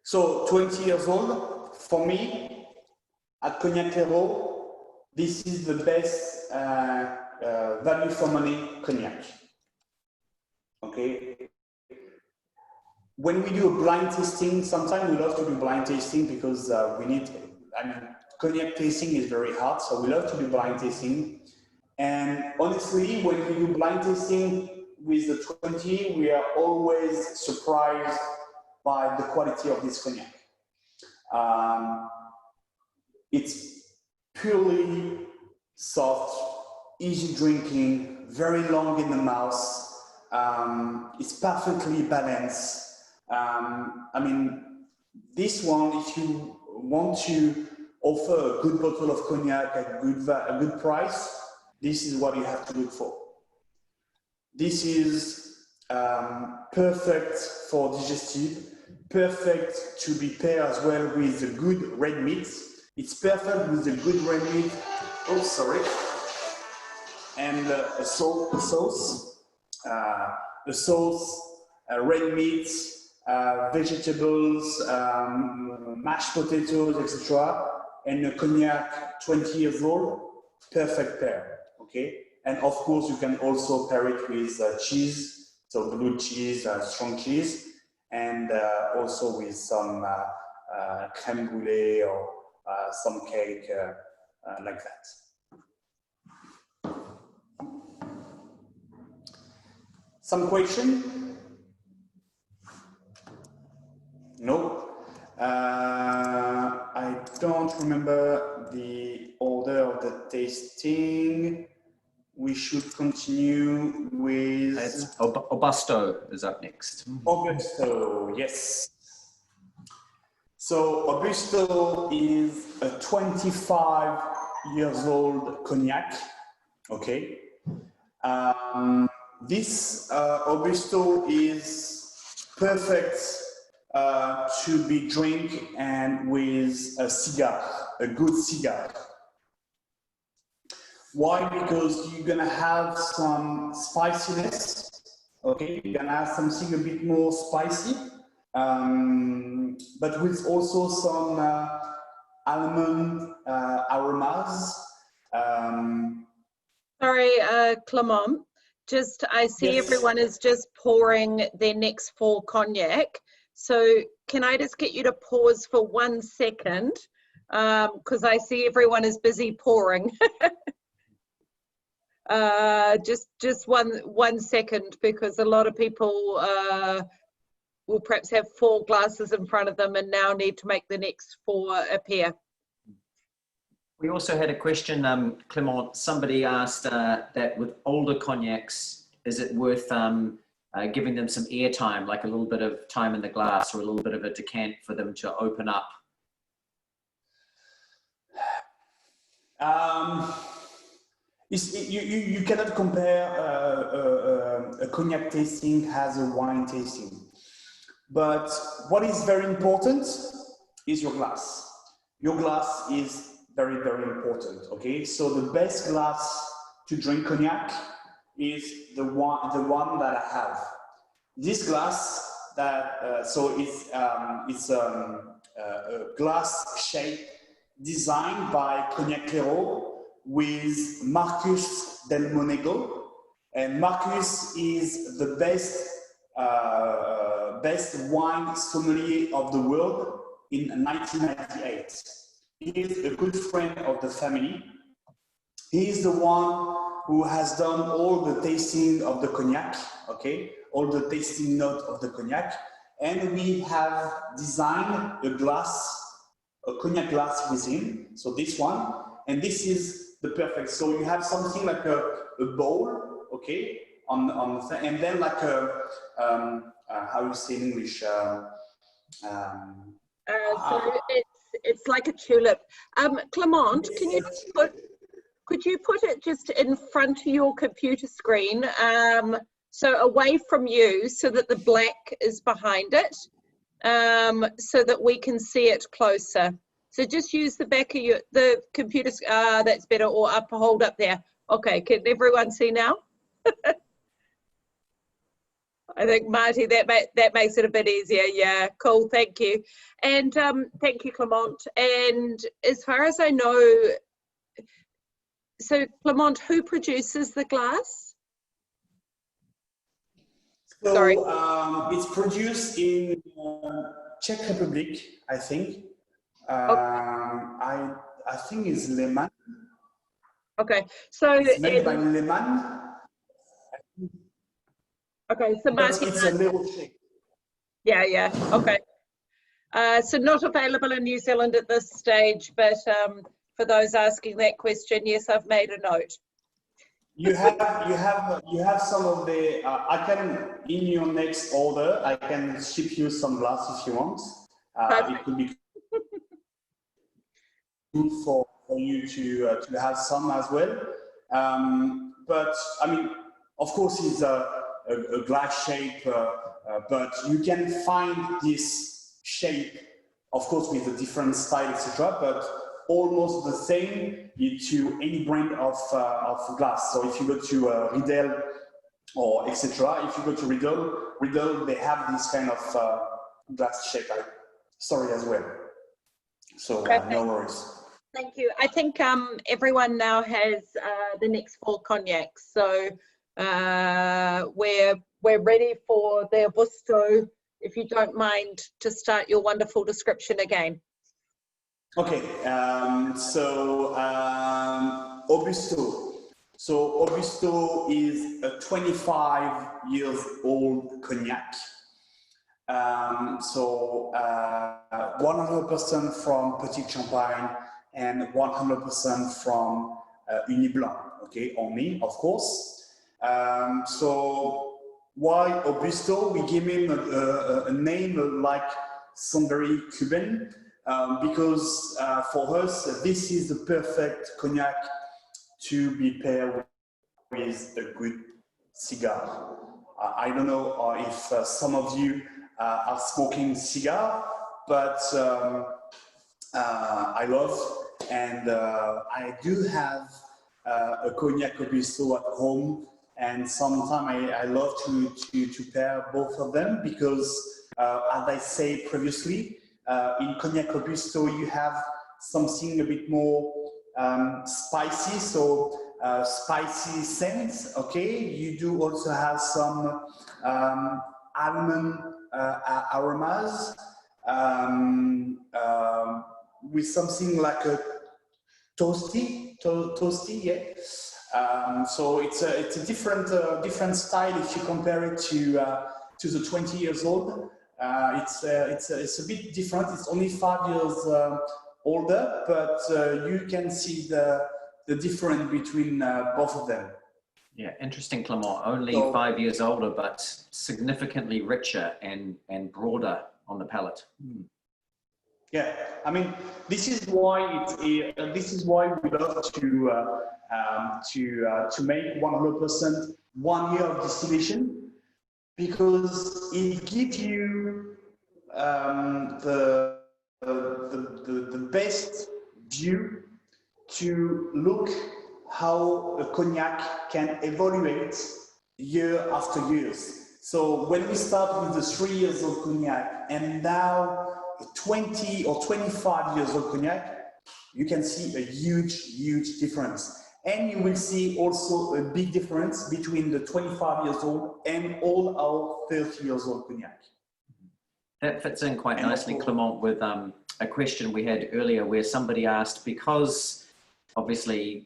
So 20 years old, for me, at Cognac Lhéraud, this is the best value for money cognac, okay? When we do a blind tasting, sometimes we love to do blind tasting because cognac tasting is very hard, so we love to do blind tasting. And honestly, when we do blind tasting with the 20, we are always surprised by the quality of this cognac. It's purely soft, easy drinking, very long in the mouth. It's perfectly balanced. I mean, this one, if you want to offer a good bottle of cognac at a good price, this is what you have to look for. This is perfect for digestive, perfect to be paired as well with a good red meat. It's perfect with a good red meat. Oh, sorry. And a sauce, red meat, vegetables, mashed potatoes, etc. And a cognac 20 years old, perfect pair, okay? And of course, you can also pair it with cheese, so blue cheese, strong cheese, and also with some crème brûlée or some cake like that. Some question? No. I don't remember the order of the tasting. We should continue with... Augusto is up next. Augusto, yes. So Augusto is a 25 years old cognac, okay? This Augusto is perfect to be drink and with a cigar, a good cigar. Why? Because you're gonna have some spiciness, okay? You're gonna have something a bit more spicy, but with also some almond aromas. Sorry, Clement, just I see Yes. everyone is just pouring their next 4 cognac. So can I just get you to pause for 1 second? Because I see everyone is busy pouring. Just one second, because a lot of people will perhaps have 4 glasses in front of them and now need to make the next 4 appear. We also had a question, Clement. Somebody asked that with older cognacs, is it worth giving them some air time, like a little bit of time in the glass or a little bit of a decant for them to open up? You cannot compare a cognac tasting as a wine tasting. But what is very important is your glass. Your glass is very, very important, okay? So the best glass to drink cognac is the one that I have. This glass that, so it's a glass shape designed by Cognac Lhéraud with Marcus del Monego, and Marcus is the best wine sommelier of the world in 1998. He is a good friend of the family. He is the one who has done all the tasting of the cognac, okay, all the tasting note of the cognac, and we have designed a glass, a cognac glass with him. So this one, and this is the perfect. So you have something like a bowl, okay, on the thing, and then like a how you say in English? So it's like a tulip. Clement, can you just could you put it just in front of your computer screen, so away from you, so that the black is behind it, so that we can see it closer. So just use the back of the computer, that's better, or hold up there. Okay, can everyone see now? I think, Marty, that makes it a bit easier. Yeah, cool, thank you. And thank you, Clement. And as far as I know, so Clement, who produces the glass? So Sorry. it's produced in Czech Republic, I think. I think it's Lehmann. Okay, so it's made by Lehmann. Okay, so Marty, it's a little shape. Yeah, okay. So not available in New Zealand at this stage, but for those asking that question, yes, I've made a note. You have some of the. I can, in your next order, I can ship you some glass if you want. It could be good for you to have some as well. But I mean, of course, it's a glass shape, but you can find this shape, of course, with a different style, etc. But almost the same to any brand of glass. So if you go to Riedel or etc., if you go to Riedel, they have this kind of glass shape. Sorry as well. So no worries. Thank you. I think everyone now has the next 4 cognacs, so we're ready for the Augusto. If you don't mind to start your wonderful description again. Okay, Augusto. So Augusto is a 25 years old cognac. 100% from Petit Champagne and 100% from Uni Blanc, okay, only, of course. So why Augusto? We give him a name like some very Cuban, because for us, this is the perfect cognac to be paired with a good cigar. I don't know if some of you are smoking cigar, but I love, and I do have a cognac Augusto at home, and sometimes I love to pair both of them because, as I said previously, in cognac Augusto you have something a bit more spicy, so spicy scents. Okay, you do also have some almond aromas with something like a toasty, yeah. So it's a different style if you compare it to the 20 years old. It's a bit different. It's only 5 years older, but you can see the difference between both of them. Yeah, interesting, Clement. Only 5 years older, but significantly richer and broader on the palate. Yeah, I mean, this is why we love to make 100% 1 year of distillation, because it gives you the best view to look how a cognac can evaluate year after years. So when we start with the 3 years old cognac and now 20 or 25 years old cognac, you can see a huge difference. And you will see also a big difference between the 25 years old and all our 30 years old cognac. That fits in quite nicely, Clement, with a question we had earlier where somebody asked, because obviously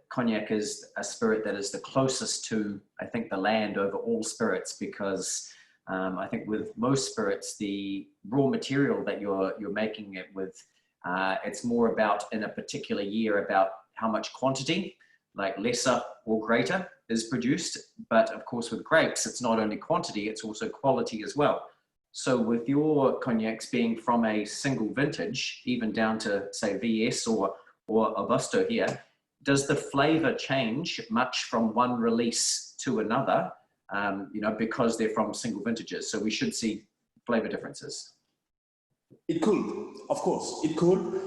cognac is a spirit that is the closest to, I think, the land over all spirits, because I think with most spirits, the raw material that you're making it with, it's more about, in a particular year, about how much quantity, like lesser or greater, is produced. But of course, with grapes, it's not only quantity, it's also quality as well. So with your cognacs being from a single vintage, even down to, say, VS or Augusto here, does the flavor change much from one release to another, because they're from single vintages? So we should see flavor differences. It could, of course, it could.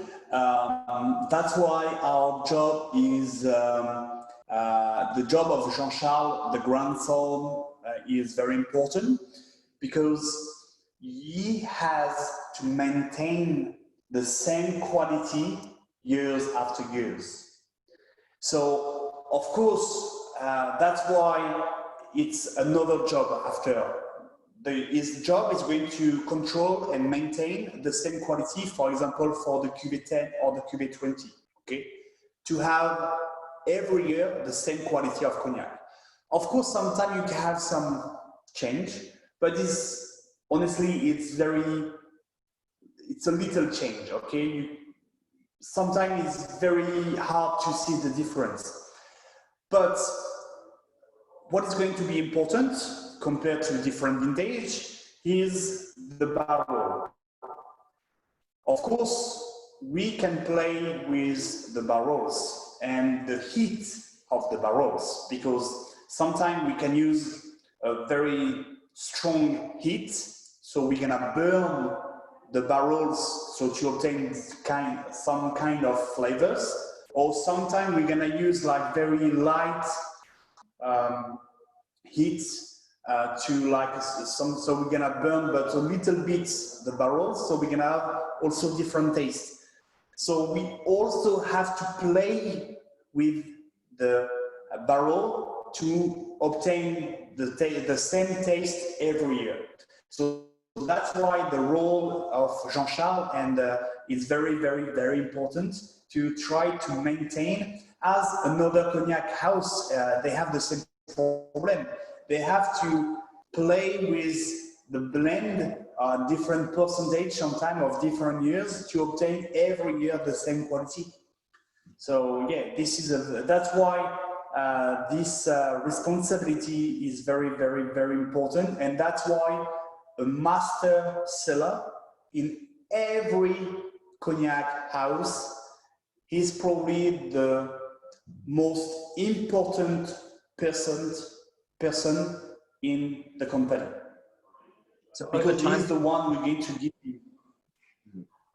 That's why our job is, the job of Jean-Charles, the grandson, is very important, because he has to maintain the same quality years after years. So, of course, that's why it's another job after. His job is going to control and maintain the same quality, for example, for the Cuvée 10 or the Cuvée 20, okay? To have every year the same quality of cognac. Of course, sometimes you can have some change, but honestly, it's a little change, okay? Sometimes it's very hard to see the difference. But what is going to be important compared to different vintage is the barrel. Of course, we can play with the barrels and the heat of the barrels, because sometimes we can use a very strong heat, so we're gonna burn the barrels so to obtain some kind of flavors, or sometimes we're gonna use like very light heat to like some, so we're gonna burn but a little bit the barrels, so we're gonna have also different tastes. So we also have to play with the barrel to obtain the same taste every year. So that's why the role of Jean-Charles and is very, very, very important to try to maintain. As another cognac house, they have the same problem. They have to play with the blend, different percentage sometimes of different years to obtain every year the same quality. So yeah, this is that's why this responsibility is very, very, very important, and that's why a master cellar in every cognac house is probably the most important person in the company. So because he's the one we're going to give you.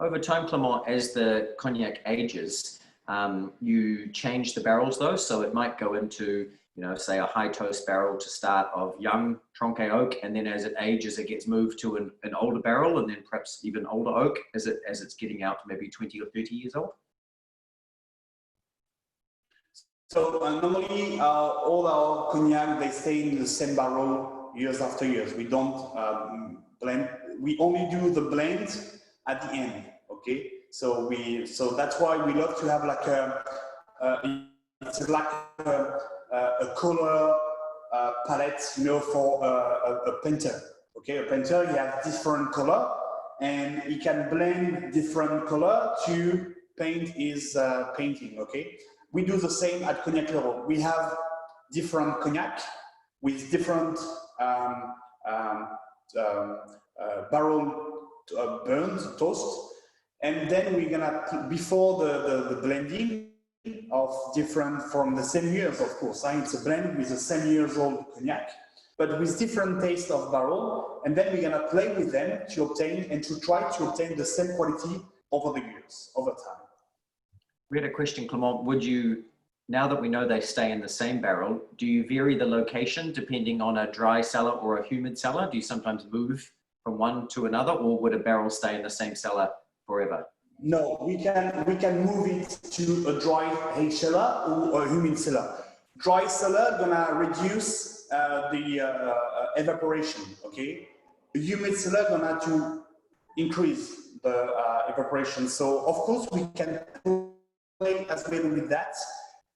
Over time, Clement, as the cognac ages, you change the barrels though, so it might go into, you know, say a high toast barrel to start of young Tronqué oak, and then as it ages, it gets moved to an older barrel, and then perhaps even older oak as it's getting out to maybe 20 or 30 years old. So normally all our cognac, they stay in the same barrel years after years. We don't blend. We only do the blend at the end. Okay. So that's why we love to have like it's like a color palette, you know, for a painter. Okay, a painter, he has different color, and he can blend different color to paint his painting. Okay. We do the same at Cognac Lhéraud. We have different cognac with different barrel burns, toast, and then we're gonna, before the blending of different, from the same years, of course, it's a blend with the same years old cognac, but with different taste of barrel, and then we're gonna play with them to obtain and to try to obtain the same quality over the years, over time. We had a question, Clement. Would you, now that we know they stay in the same barrel, do you vary the location depending on a dry cellar or a humid cellar? Do you sometimes move from one to another, or would a barrel stay in the same cellar forever? No, we can move it to a dry hay cellar or a humid cellar. Dry cellar gonna reduce the evaporation. Okay, a humid cellar gonna to increase the evaporation. So of course we can play as well with that,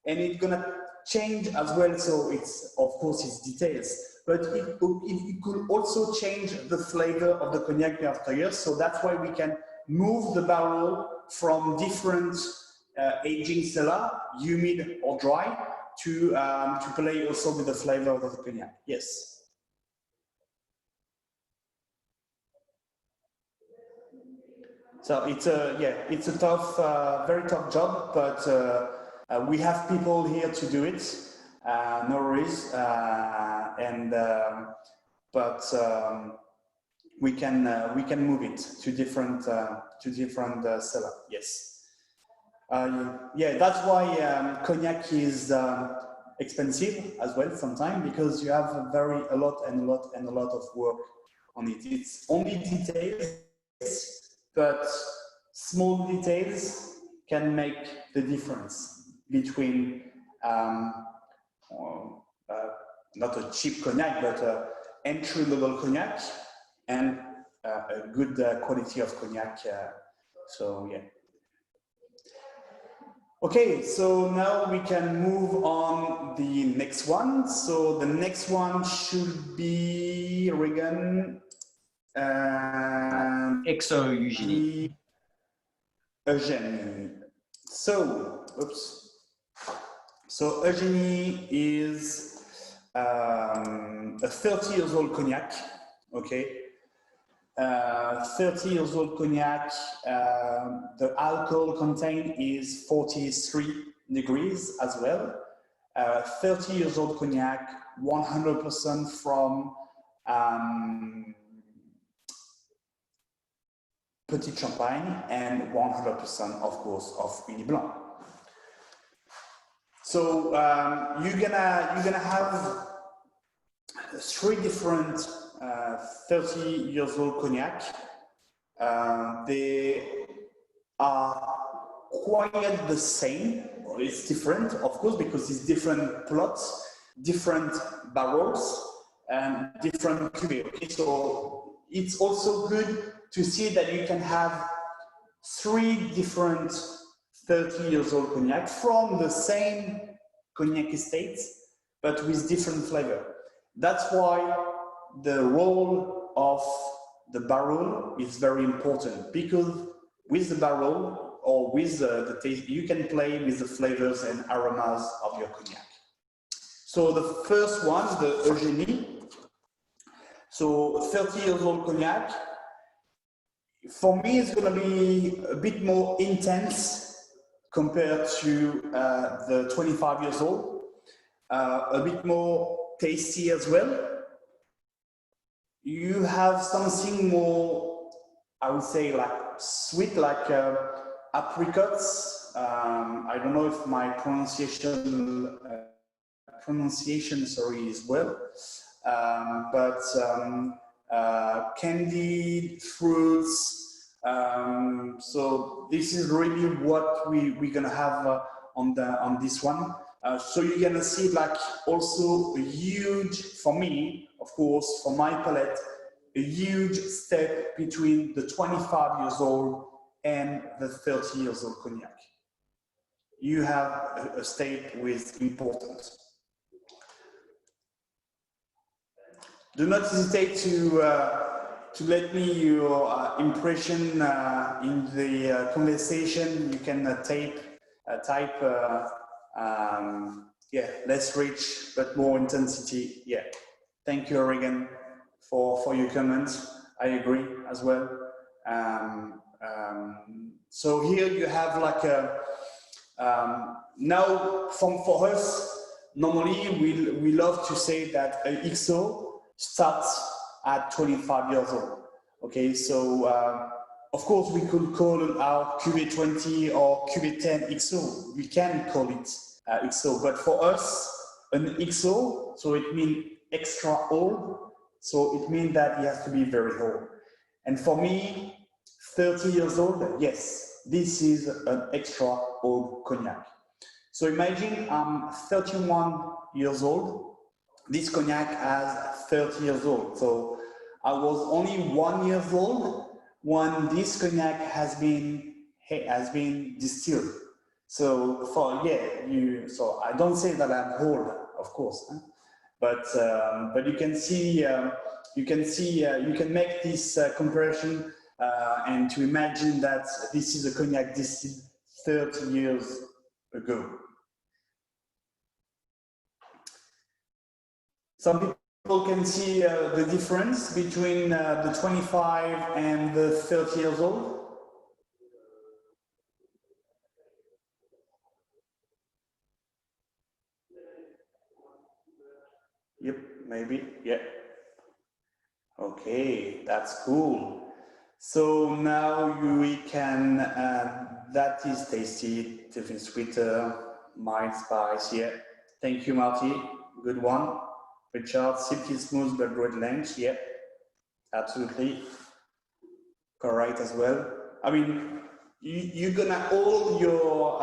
and it's gonna change as well. So it's, of course, it's details, but it could also change the flavor of the cognac year after year. So that's why we can move the barrel from different aging cellar, humid or dry, to play also with the flavor of the cognac. Yes. So it's a tough, very tough job, but we have people here to do it. No worries, we can move it to different cellar. Yes. Yeah, that's why cognac is expensive as well sometimes, because you have a lot of work on it. It's only details, but small details can make the difference between not a cheap cognac, but entry-level cognac and a good quality of cognac. So yeah. Okay, so now we can move on the next one. So the next one should be Regan. Exo Eugenie. Eugenie. So, oops. So Eugenie is a 30 years old cognac. Okay. 30 years old cognac. The alcohol content is 43 degrees as well. 30 years old cognac, 100% from Petit Champagne, and 100% of course of Uni Blanc. So you're gonna have three different 30 years old cognac. They are quite the same. It's different, of course, because it's different plots, different barrels, and different cuvées. Okay, so it's also good to see that you can have three different 30 years old cognac from the same cognac estate, but with different flavor. That's why the role of the barrel is very important, because with the barrel or with the taste, you can play with the flavors and aromas of your cognac. So the first one, the Eugénie. So 30 years old cognac. For me, it's going to be a bit more intense compared to the 25 years old. A bit more tasty as well. You have something more, I would say, like sweet, like apricots. I don't know if my pronunciation is well, but candied fruits. So this is really what we're gonna have on this one. So you're gonna see like also a huge, for me, of course, for my palate, a huge step between the 25 years old and the 30 years old cognac. You have a step with importance. Do not hesitate to let me your impression in the conversation. You can type yeah, less rich but more intensity. Yeah, thank you, Oregon, for your comments. I agree as well. So here you have like a now for us. Normally we love to say that an XO starts at 25 years old. Okay, so of course we could call our Cuvée 20 or Cuvée 10 XO. We can call it XO, but for us, an XO, so it means extra old. So it means that it has to be very old. And for me, 30 years old, yes, this is an extra old cognac. So imagine I'm 31 years old. This cognac has 30 years old. So I was only 1 year old when this cognac has been distilled. So so I don't say that I'm old, of course, huh? But you can see you can make this comparison and to imagine that this is a cognac distilled 30 years ago. Some people can see the difference between the 25 and the 30 years old. Yep, maybe, yeah. Okay, that's cool. So now we can, that is tasty, different sweeter, mild spice, yeah. Thank you, Marty, good one. Richard, silky smooth but broad length, yeah, absolutely. Correct as well. I mean, you're gonna all your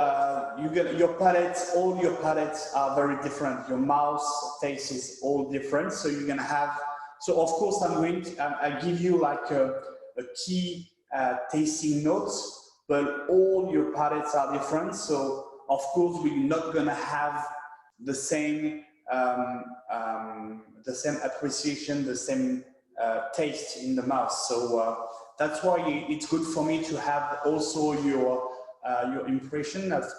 your palates, all your palates are very different. Your mouth taste is all different. So you're gonna have. So of course I'm going to I give you like a key tasting notes, but all your palates are different. So of course we're not gonna have the same appreciation, the same taste in the mouth. So that's why it's good for me to have also your impression after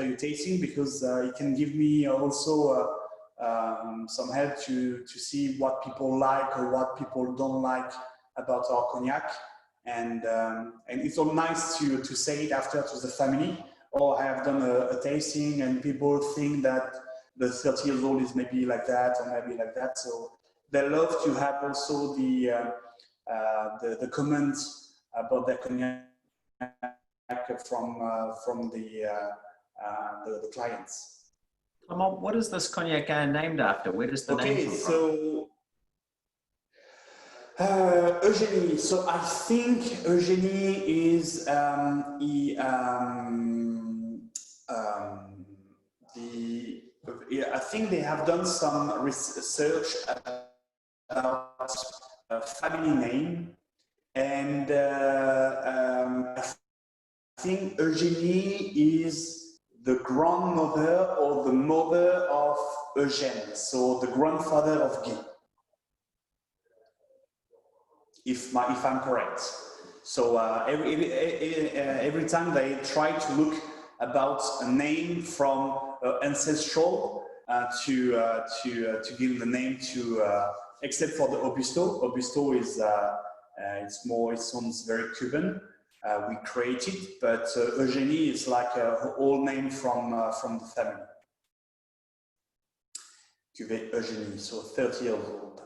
your tasting, because it can give me also some help to see what people like or what people don't like about our cognac, and it's all nice to say it after to the family. Or I have done a tasting and people think that the 30 years old is maybe like that or maybe like that. So they love to have also the comments about their cognac from the clients. Clement, what is this cognac named after? Where does the name come from? So Eugénie. So I think Eugénie is I think they have done some research about a family name, and I think Eugénie is the grandmother or the mother of Eugène, so the grandfather of Guy, if I'm correct. So every time they try to look about a name from ancestral to give the name to, except for the Augusto. Augusto is it sounds very Cuban. We created, but Eugénie is like an old name from the family. Cuvée Eugénie, so 30 years old.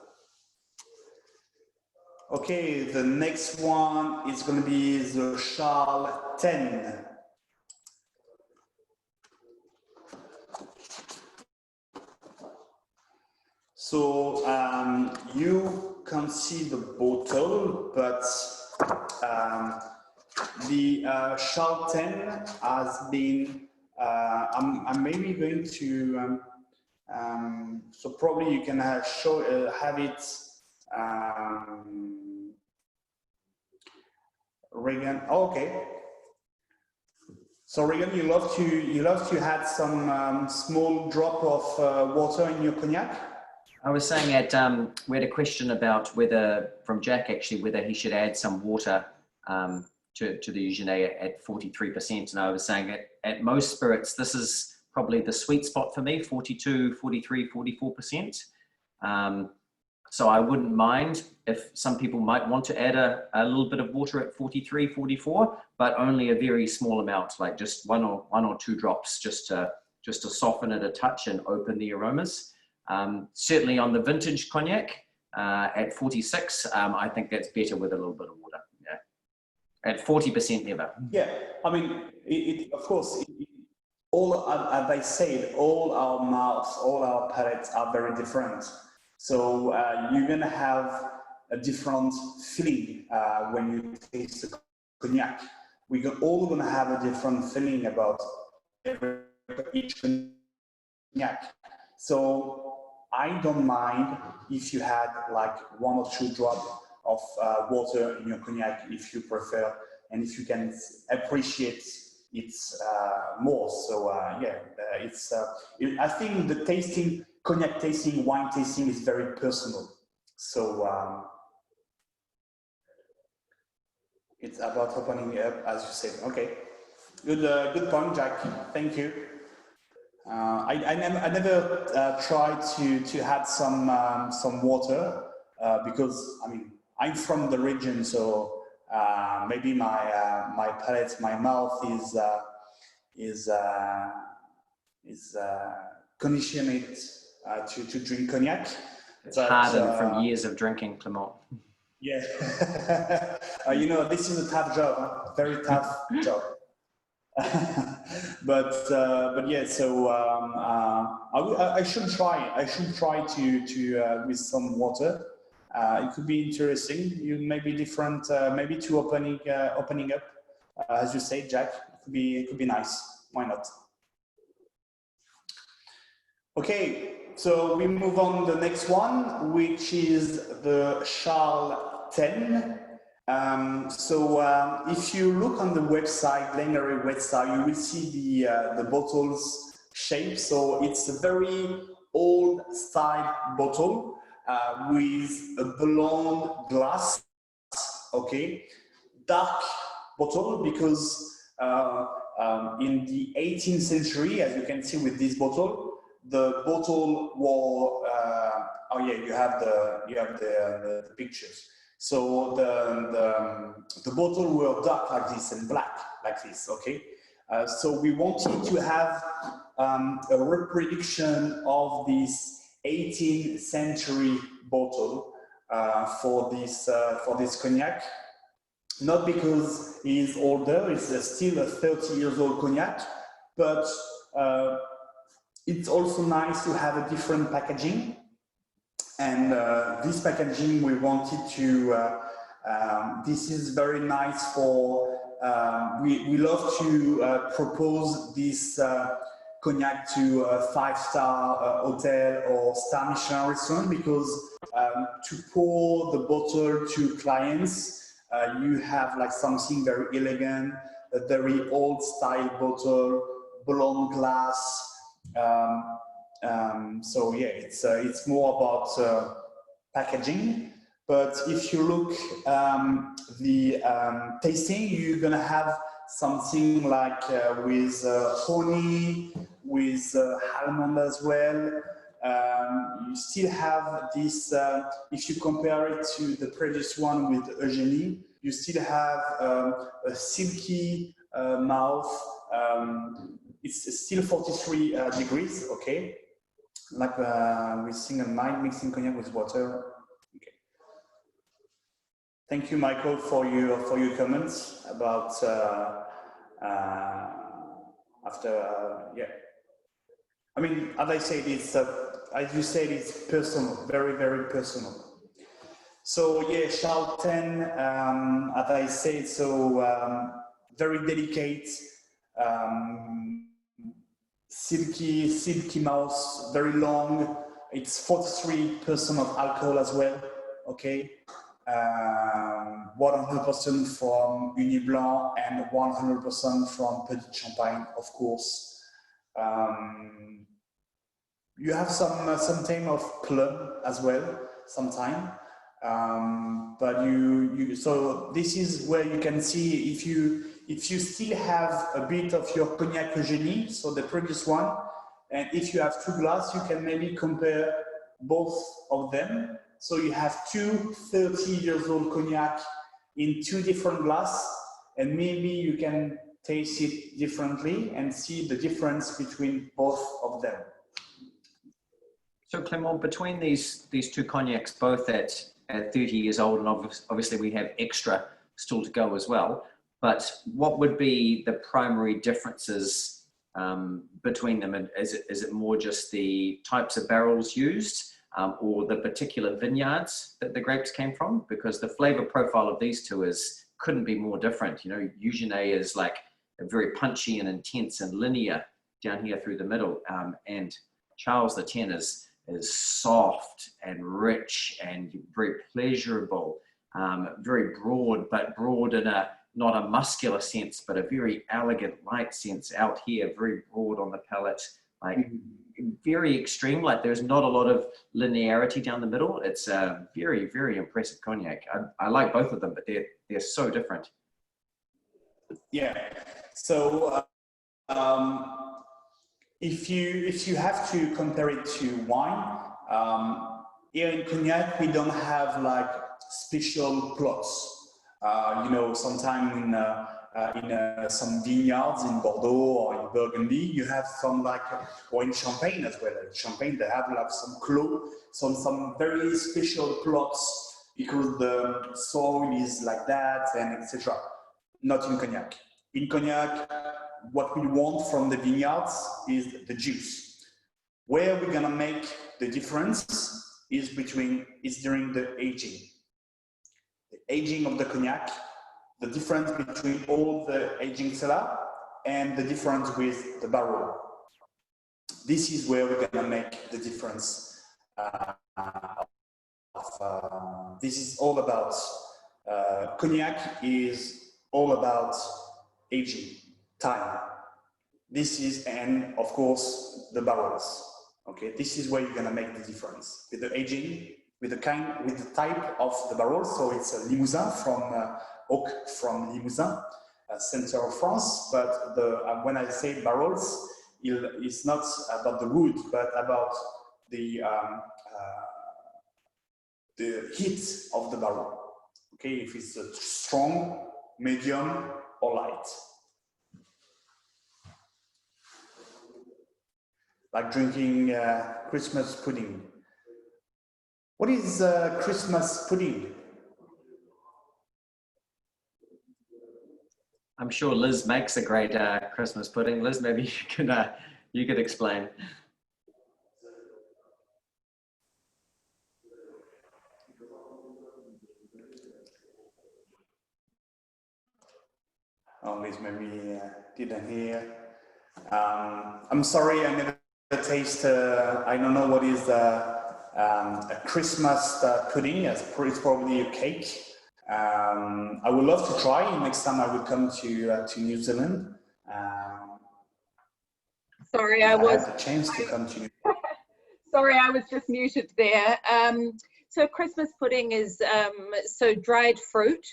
Okay, the next one is going to be the Charles 10. So you can see the bottle, but the Charles 10 has been, I'm maybe going to, so probably you can have it, Regan, oh, okay. So Regan, you love to add some small drop of water in your cognac? I was saying that we had a question about from Jack actually, whether he should add some water to the Eugénie at 43%. And I was saying at most spirits, this is probably the sweet spot for me, 42, 43, 44%. So I wouldn't mind if some people might want to add a little bit of water at 43, 44, but only a very small amount, like just one or two drops, just to soften it a touch and open the aromas. Certainly on the vintage cognac at 46, I think that's better with a little bit of water. Yeah, at 40% never. Yeah, I mean, of course, all as I said, all our mouths, all our palates are very different. So you're gonna have a different feeling when you taste the cognac. We're all gonna have a different feeling about each cognac. So I don't mind if you had like 1 or 2 drops of water in your cognac if you prefer, and if you can appreciate it more. So yeah, I think the tasting, cognac tasting, wine tasting is very personal. So it's about opening up, as you said. Okay, good point, Jack. Thank you. I never tried to add some water because I mean I'm from the region, so maybe my palate, my mouth is conditioned to drink cognac. It's hardened from years of drinking, Clement. Yeah, you know, this is a tough job, huh? Very tough job. but yeah, so I should try to with some water. It could be interesting. You may be different, maybe to opening up, as you say, Jack. It could be nice. Why not? Okay, so we move on to the next one, which is the Charles 10. If you look on the website, LHeraud website, you will see the bottle's shape. So it's a very old style bottle with a blonde glass. Okay, dark bottle because in the 18th century, as you can see with this bottle, the bottle was oh yeah, you have the pictures. So the bottle were dark like this and black like this, okay? So we wanted to have a reproduction of this 18th century bottle for this cognac. Not because he is older, it's still a 30 years old cognac, but it's also nice to have a different packaging. And this packaging, we wanted to, this is very nice for, we love to propose this cognac to a 5-star hotel or star Michelin restaurant, because to pour the bottle to clients, you have like something very elegant, a very old style bottle, blonde glass. So yeah, it's more about packaging. But if you look the tasting, you're gonna have something like with honey, with almond as well. You still have this, if you compare it to the previous one with Eugenie, you still have a silky mouth. It's still 43 degrees, okay? Like with single malt mixing cognac with water. Okay. Thank you, Michael, for your comments about yeah. I mean, as I said, it's as you said, it's personal, very, very personal. So yeah, Chateau 10, as I said, so very delicate, silky mouth, very long. It's 43% of alcohol as well. Okay, 100% from Uni Blanc and 100% from Petit Champagne, of course. You have some time of plum as well, sometime. But so this is where you can see if you still have a bit of your cognac Eugenie, so the previous one, and if you have 2 glasses, you can maybe compare both of them. So you have 2 30-year-old cognac in 2 different glasses, and maybe you can taste it differently and see the difference between both of them. So Clement, between these 2 cognacs, both at 30 years old, and obviously we have extra still to go as well, but what would be the primary differences between them? Is it more just the types of barrels used, or the particular vineyards that the grapes came from? Because the flavor profile of these 2 couldn't be more different. You know, Eugenie is like a very punchy and intense and linear down here through the middle, and Charles X is soft and rich and very pleasurable, very broad, but broad in a not a muscular sense, but a very elegant, light sense out here, very broad on the palate, like very extreme. Like there's not a lot of linearity down the middle. It's a very, very impressive cognac. I like both of them, but they're so different. Yeah. So if you have to compare it to wine, here in Cognac we don't have like special plots. You know, sometimes in some vineyards in Bordeaux or in Burgundy, you have some like, or in Champagne as well. In Champagne they have like some clos, some very special plots because the soil is like that and etc. Not in Cognac. In Cognac, what we want from the vineyards is the juice. Where we're gonna make the difference is during the aging. The aging of the cognac, the difference between all the aging cellar and the difference with the barrel. This is where we're gonna make the difference. This is all about, cognac is all about aging, time. This is, and of course, the barrels. Okay, this is where you're gonna make the difference with the aging, with the type of the barrel. So it's a Limousin from oak from Limousin, center of France. But when I say barrels, it's not about the wood, but about the heat of the barrel. Okay, if it's strong, medium, or light. Like drinking Christmas pudding. What is Christmas pudding? I'm sure Liz makes a great Christmas pudding. Liz, maybe you could explain. Liz maybe didn't hear. I'm sorry, I never taste. I don't know what is a Christmas pudding. It's probably a cake. I would love to try next time I would come to New Zealand. Sorry, I had the chance to come to New Zealand. Sorry, I was just muted there. So Christmas pudding is so dried fruit,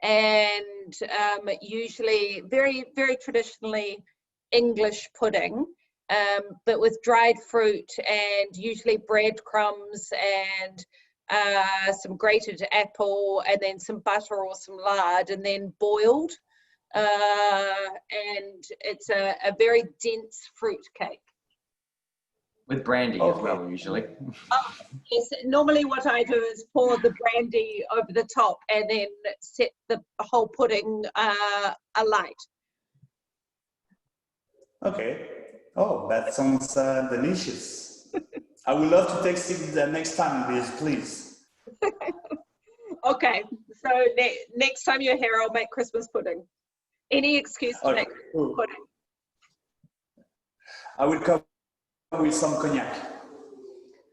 and usually very traditionally English pudding, but with dried fruit and usually breadcrumbs and some grated apple and then some butter or some lard, and then boiled. And it's a very dense fruit cake. With brandy as well, usually. Yes, normally what I do is pour the brandy over the top and then set the whole pudding alight. Okay. Oh, that sounds delicious. I would love to taste it the next time, Liz, please. Okay, so next time you're here, I'll make Christmas pudding. Any excuse to make Christmas pudding. I will come with some cognac.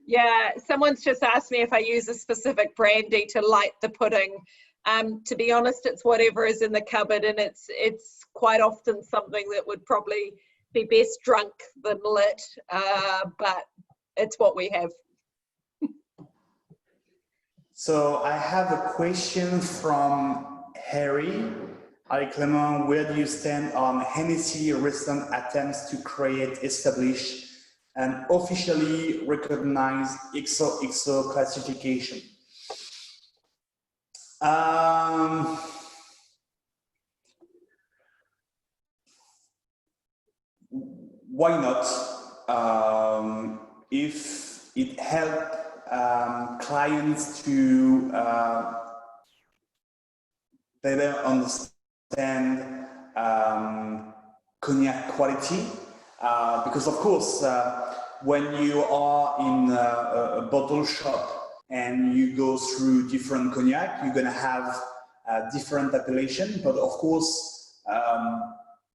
Yeah, someone's just asked me if I use a specific brandy to light the pudding. To be honest, it's whatever is in the cupboard, and it's quite often something that would probably be best drunk than lit, but it's what we have. So I have a question from Harry. Hi Clement, where do you stand on Hennessy recent attempts to establish an officially recognized XOXO classification? Why not? If it helps clients to better understand cognac quality, because of course when you are in a bottle shop and you go through different cognac, you're going to have different appellation, but of course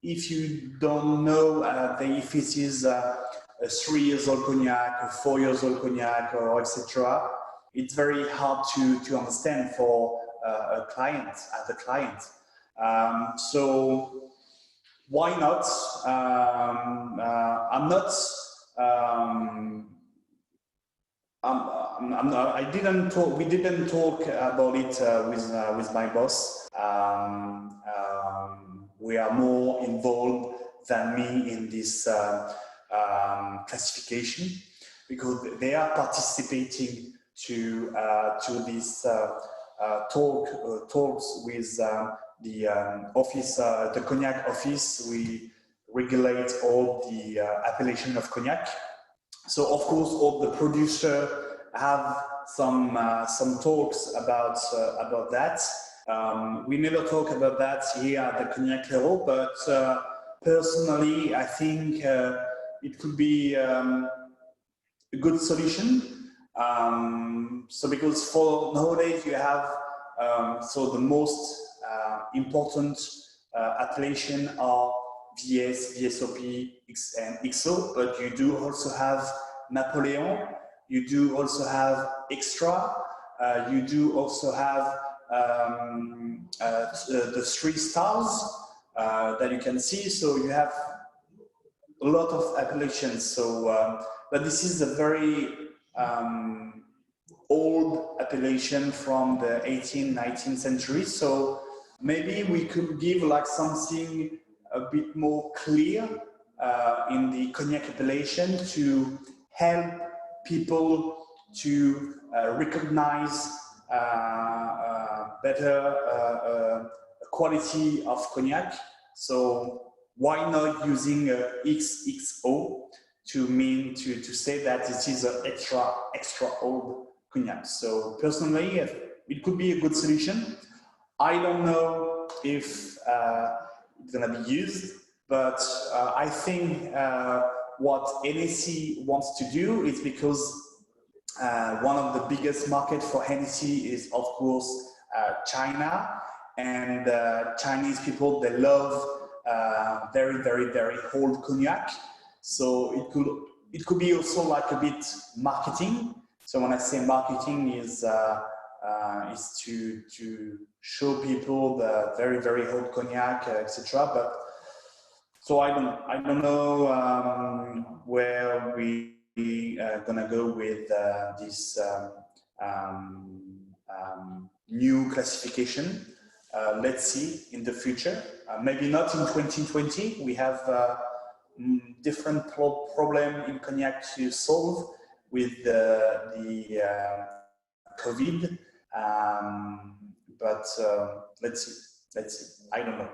if you don't know if it is a 3 years old cognac, or 4 years old cognac, or etc., it's very hard to understand for a client, as a client. So why not? We didn't talk about it with my boss. We are more involved than me in this classification, because they are participating to this talks with the office, the cognac office. We regulate all the appellation of cognac. So of course, all the producers have some talks about that. We never talk about that here at the Cognac Lhéraud, but personally, I think it could be a good solution. So because for nowadays you have so the most important appellation are VS, VSOP, and XO, but you do also have Napoleon, you do also have Extra, you do also have the 3 stars that you can see. So you have a lot of appellations. So, but this is a very old appellation from the 18th, 19th century. So maybe we could give like something a bit more clear in the cognac appellation to help people to recognize better quality of cognac. So why not using XXO to say that it is an extra old cognac? So personally, it could be a good solution. I don't know if it's gonna be used, but I think what Hennessy wants to do is because one of the biggest market for Hennessy is of course China, and Chinese people, they love very, very, very old cognac. So it could be also like a bit marketing. So when I say marketing is to show people the very, very old cognac, etc. But so I don't know where we gonna go with this new classification. Let's see in the future. Maybe not in 2020. We have different problem in cognac to solve with the COVID. But let's see. I don't know.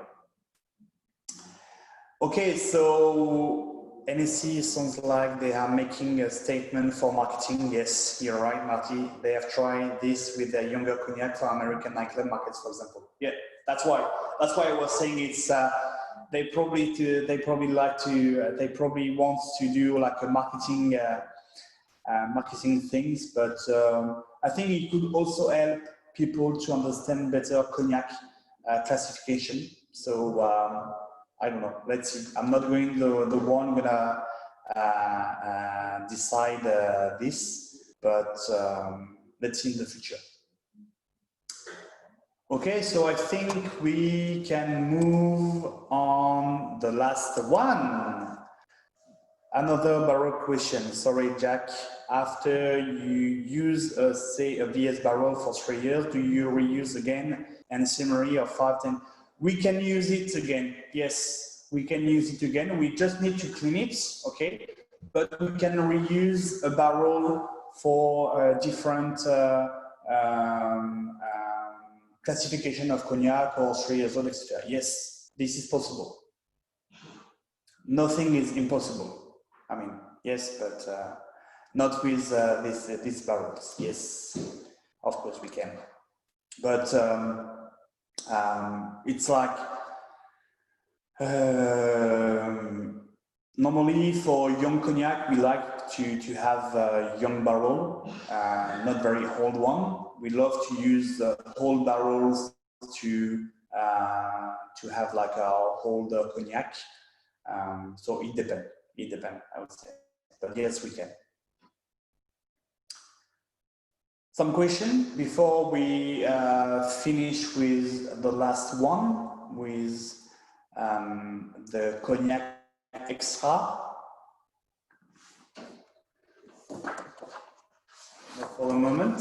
Okay, so NSC sounds like they are making a statement for marketing. Yes, you're right, Marty. They have tried this with a younger cognac for American nightclub markets, for example. Yeah, that's why I was saying it's they probably want to do like a marketing things, but I think it could also help people to understand better cognac classification. So I don't know. Let's see. I'm not going the one gonna decide this, but let's see in the future. Okay, so I think we can move on the last one. Another barrel question. Sorry, Jack. After you use, say, a VS barrel for 3 years, do you reuse again and summary of 5, 10? We can use it again. Yes, we can use it again. We just need to clean it, okay? But we can reuse a barrel for different classification of cognac or 3 years old, etc. Yes, this is possible. Nothing is impossible. I mean, yes, but not with these barrels. Yes, of course we can. But it's like normally for young cognac, we like to have a young barrel, not very old one. We love to use old barrels to have like our older cognac. So it depends. It depends, I would say. But yes, we can. Some question before we finish with the last one, with the cognac extra. For a moment.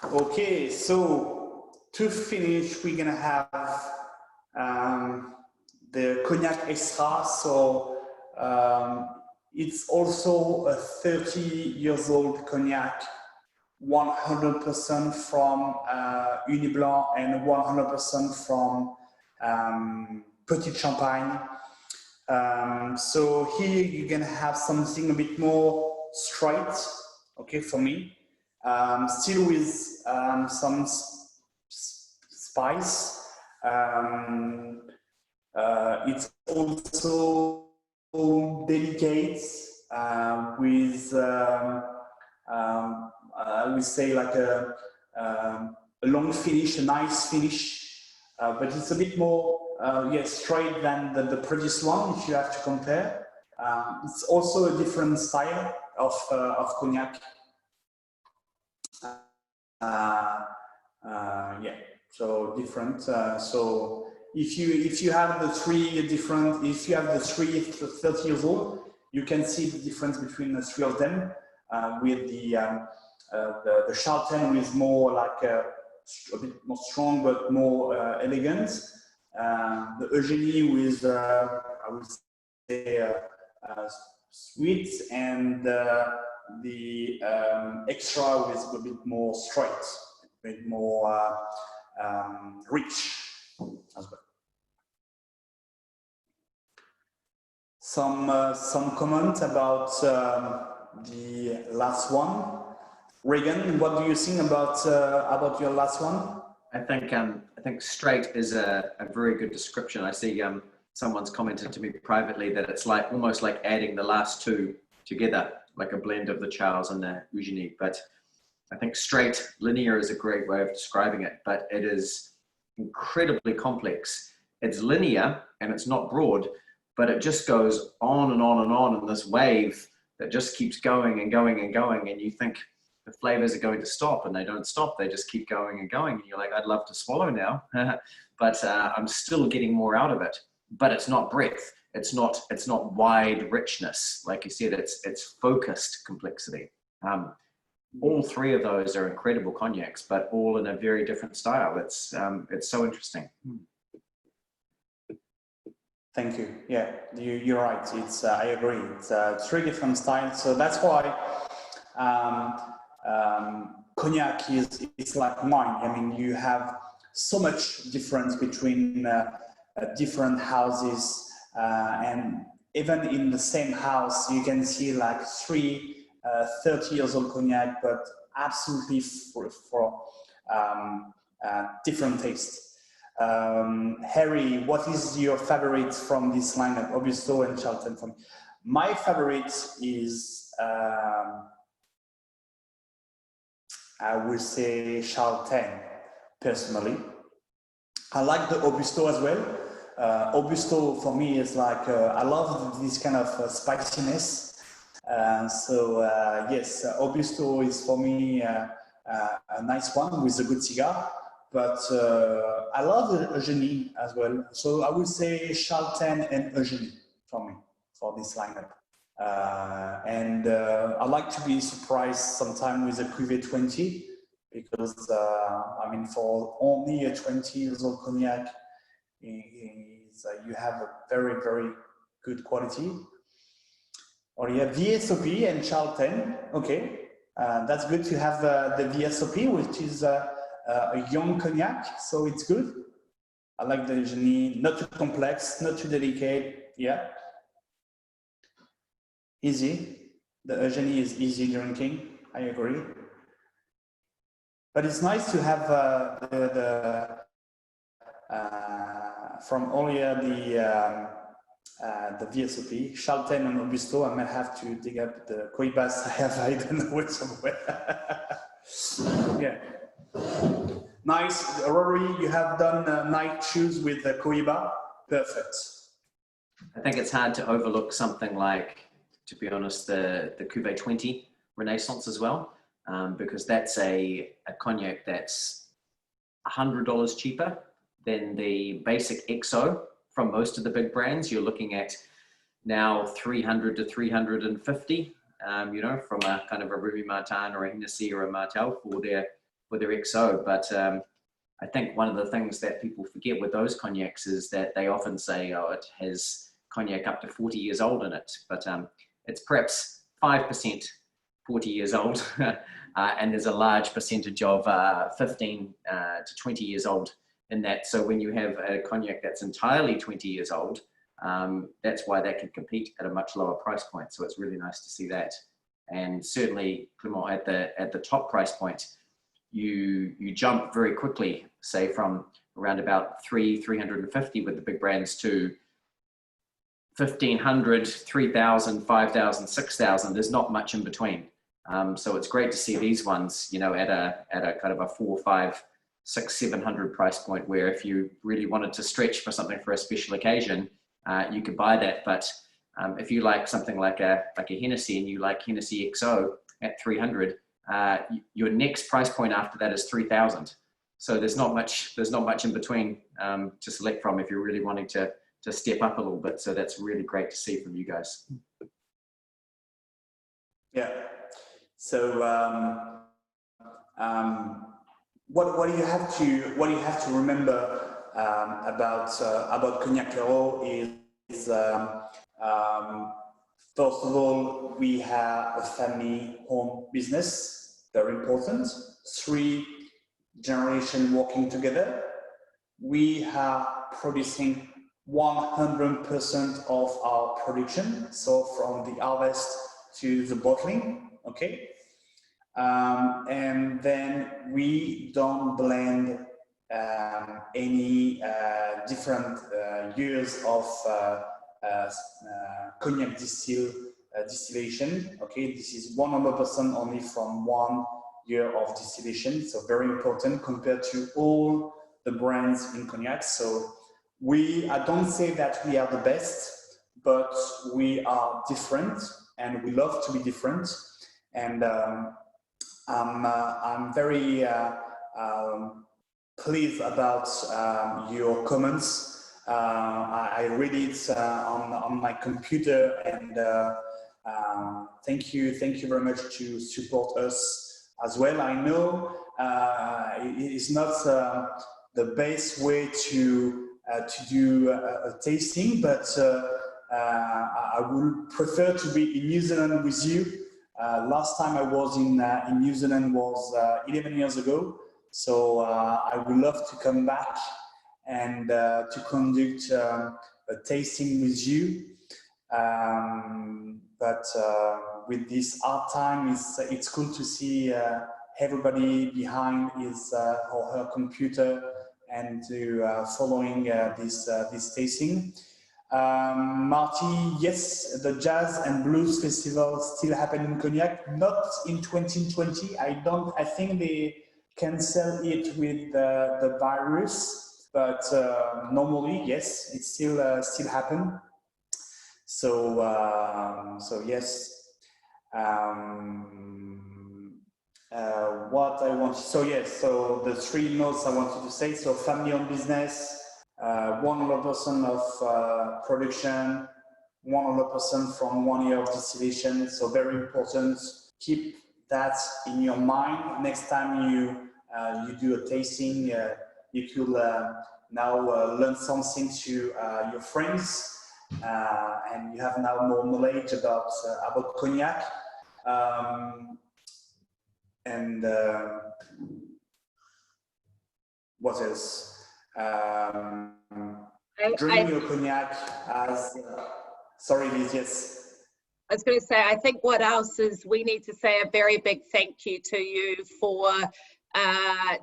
Okay, so to finish, we're gonna have the cognac extra. So it's also a 30 years old cognac, 100% from Uniblanc and 100% from Petit Champagne. So here you're gonna have something a bit more straight, okay, for me. Still with some spice. It's also delicate with I would say like a long finish, a nice finish, but it's a bit more straight than the previous one if you have to compare. It's also a different style of cognac. So different. So if you have the three 30 years old, you can see the difference between the three of them. With the Chateau is more like a bit more strong but more elegant. The Eugénie with I would say sweet, and the extra with a bit more straight, a bit more rich as well. Some comment about the last one. Regan, what do you think about your last one? I think straight is a very good description. I see someone's commented to me privately that it's like almost like adding the last two together, like a blend of the Charles and the Eugénie. But I think straight, linear is a great way of describing it, but it is incredibly complex. It's linear and it's not broad, but it just goes on and on and on in this wave that just keeps going and going and going. And you think the flavors are going to stop, and they don't stop. They just keep going and going. And you're like, I'd love to swallow now, but I'm still getting more out of it. But it's not breadth. It's not wide richness. Like you said, it's focused complexity. All three of those are incredible cognacs, but all in a very different style. It's so interesting. Thank you. Yeah, you're right. It's I agree. It's three different styles. So that's why cognac is like wine. I mean, you have so much difference between different houses, and even in the same house, you can see like three 30 years old cognac, but absolutely for different tastes. Harry, what is your favorite from this lineup, Augusto and Charlton? For me, my favorite is I would say Charlton, personally. I like the Augusto as well. Augusto for me is like I love this kind of spiciness. Yes, Augusto is for me a nice one with a good cigar, but I love Eugenie as well. So I would say Charlton and Eugenie for me, for this lineup. I like to be surprised sometimes with a Cuvée 20, because I mean, for only a 20 years old cognac, you have a very, very good quality. Or you have VSOP and Charlton. Okay, that's good to have the VSOP, which is a young cognac, so it's good. I like the Eugenie, not too complex, not too delicate. Yeah, easy. The Eugenie is easy drinking. I agree. But it's nice to have from earlier the VSOP, Charlton and Augusto. I might have to dig up the Coibas I have hidden away somewhere. Yeah. Nice. Rory, you have done night shoes with the Coiba. Perfect. I think it's hard to overlook something like, to be honest, the Cuvée 20 Renaissance as well, because that's a cognac that's $100 cheaper than the basic XO from most of the big brands. You're looking at now 300 to 350, you know, from a kind of a Ruby Martin or a Hennessy or a Martel for their XO. But I think one of the things that people forget with those cognacs is that they often say, oh, it has cognac up to 40 years old in it, but it's perhaps 5% 40 years old, and there's a large percentage of 15 to 20 years old in that. So when you have a cognac that's entirely 20 years old, that's why that can compete at a much lower price point. So it's really nice to see that. And certainly, Clement, at the top price point, you jump very quickly, say from around about 350 with the big brands to 1,500, 3,000, 5,000, 6,000. There's not much in between. So it's great to see these ones, you know, at a kind of a 4, 5, 6, 700 price point, where if you really wanted to stretch for something for a special occasion, you could buy that. But if you like something like a Hennessy, and you like Hennessy XO at 300, your next price point after that is 3,000. So there's not much in between to select from if you're really wanting to step up a little bit. So that's really great to see from you guys. Yeah. So what do you have to remember about Cognac Lhéraud is first of all, we have a family-owned business, very important. 3 generations working together. We are producing 100% of our production, so from the harvest to the bottling, okay? And then we don't blend any different years of cognac distillation, okay? This is 100% only from one year of distillation, so very important compared to all the brands in cognac. So I don't say that we are the best, but we are different, and we love to be different. And I'm very pleased about your comments. I read it on my computer, and thank you very much to support us as well. I know it is not the best way to do a tasting, but I would prefer to be in New Zealand with you. Last time I was in New Zealand was 11 years ago, so I would love to come back and to conduct a tasting with you. But with this hard time, it's cool to see everybody behind his or her computer and to following this tasting. Marty, yes, the Jazz and Blues Festival still happen in Cognac, not in 2020. I think they cancel it with the virus, but normally, yes, it still happen. So yes. What I want, so yes, so the three notes I wanted to say. So family-owned business, 100% of production, 100% from 1 year of distillation. So very important. Keep that in your mind. Next time you do a tasting, you could now learn something to your friends, and you have now more knowledge about cognac. And what else? Drink your cognac as sorry, Liz, yes. I was going to say, I think what else is we need to say a very big thank you to you for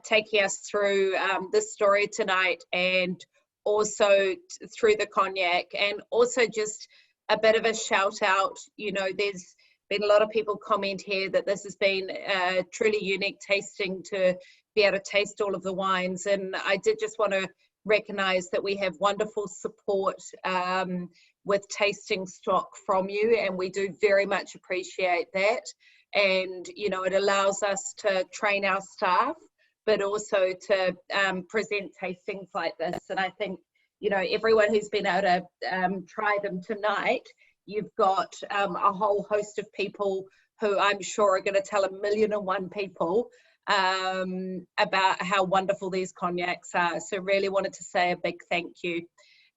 taking us through this story tonight, and also through the cognac, and also just a bit of a shout out. You know, there's been a lot of people comment here that this has been a truly unique tasting to be able to taste all of the wines, and I did just want to recognize that we have wonderful support with tasting stock from you, and we do very much appreciate that. And you know, it allows us to train our staff, but also to present tastings like this. And I think, you know, everyone who's been able to try them tonight, you've got a whole host of people who I'm sure are going to tell 1,000,001 people about how wonderful these cognacs are. So really wanted to say a big thank you.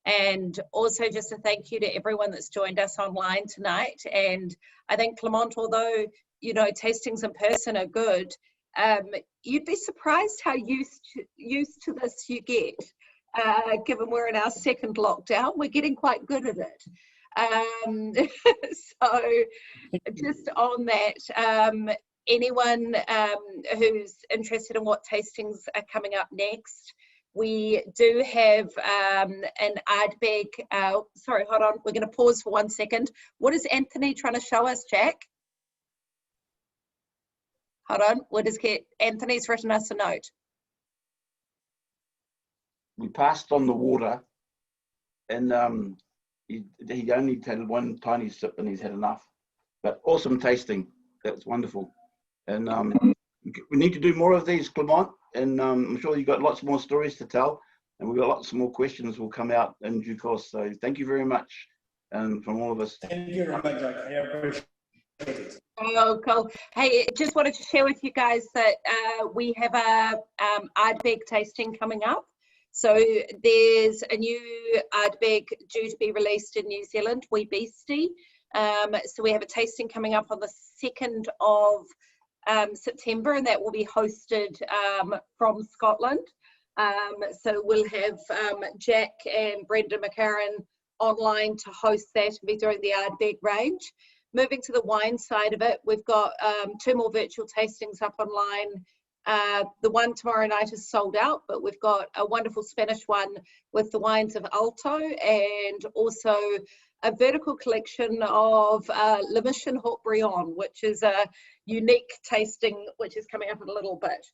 And also just a thank you to everyone that's joined us online tonight. And I think, Clement, although, you know, tastings in person are good, you'd be surprised how used to this you get. Given we're in our second lockdown, we're getting quite good at it. So just on that, anyone who's interested in what tastings are coming up next, we do have an Ardbeg. Sorry, hold on. We're going to pause for 1 second. What is Anthony trying to show us, Jack? Hold on. What is Anthony's written us a note? We passed on the water, and he only had one tiny sip, and he's had enough. But awesome tasting. That's wonderful. And we need to do more of these, Clement. And I'm sure you've got lots more stories to tell, and we've got lots more questions will come out in due course. So thank you very much from all of us. Thank you very much, Jack. I appreciate it. Oh, cool. Hey, just wanted to share with you guys that we have a Ardbeg tasting coming up. So there's a new Ardbeg due to be released in New Zealand, Wee Beastie. So we have a tasting coming up on the 2nd of September, and that will be hosted from Scotland. So we'll have Jack and Brenda McCarran online to host that and be doing the Ardbeg range. Moving to the wine side of it, we've got 2 more virtual tastings up online The one tomorrow night is sold out, but we've got a wonderful Spanish one with the wines of Alto, and also a vertical collection of Le Mission Haut-Brion, which is a unique tasting, which is coming up in a little bit.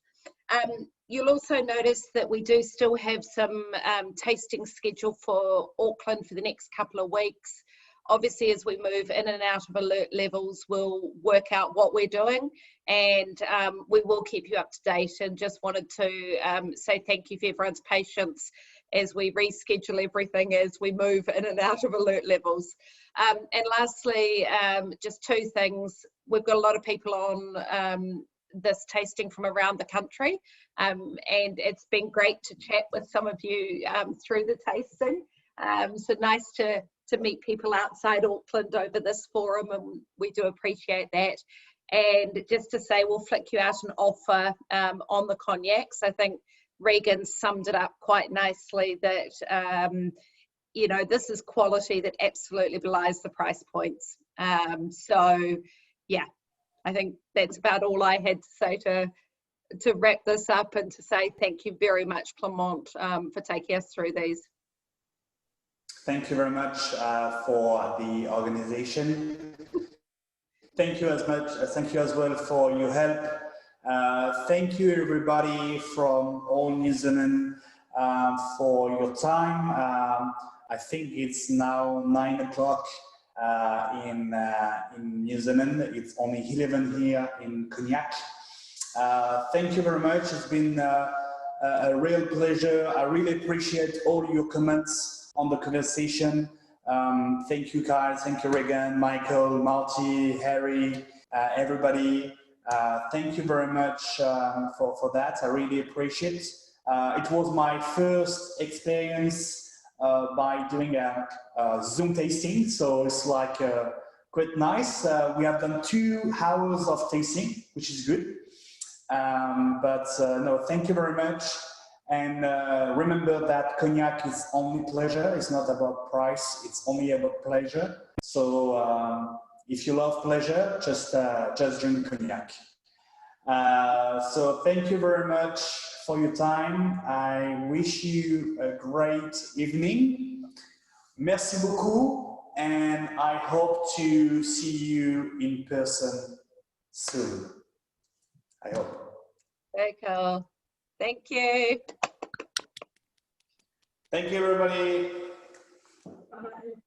You'll also notice that we do still have some tasting scheduled for Auckland for the next couple of weeks. Obviously, as we move in and out of alert levels, we'll work out what we're doing, and we will keep you up to date. And just wanted to say thank you for everyone's patience as we reschedule everything as we move in and out of alert levels. And lastly, just two things. We've got a lot of people on this tasting from around the country, and it's been great to chat with some of you through the tasting. So nice to meet people outside Auckland over this forum, and we do appreciate that. And just to say, we'll flick you out an offer on the cognacs. I think Regan summed it up quite nicely that you know, this is quality that absolutely belies the price points. So yeah, I think that's about all I had to say to wrap this up, and to say thank you very much, Clement, for taking us through these. Thank you very much for the organization. Thank you thank you as well for your help. Thank you everybody from all New Zealand for your time. I think it's now 9 o'clock in New Zealand. It's only 11 here in Cognac. Thank you very much. It's been a real pleasure. I really appreciate all your comments on the conversation. Thank you guys. Thank you Regan, Michael, Marty, Harry, everybody. Thank you very much for that. I really appreciate it. It was my first experience by doing a Zoom tasting, so it's like quite nice. We have done 2 hours of tasting, which is good. No, thank you very much. And remember that cognac is only pleasure. It's not about price. It's only about pleasure. So if you love pleasure, just drink cognac. So thank you very much for your time. I wish you a great evening. Merci beaucoup, and I hope to see you in person soon. I hope. Very cool. Thank you. Thank you, everybody. Bye.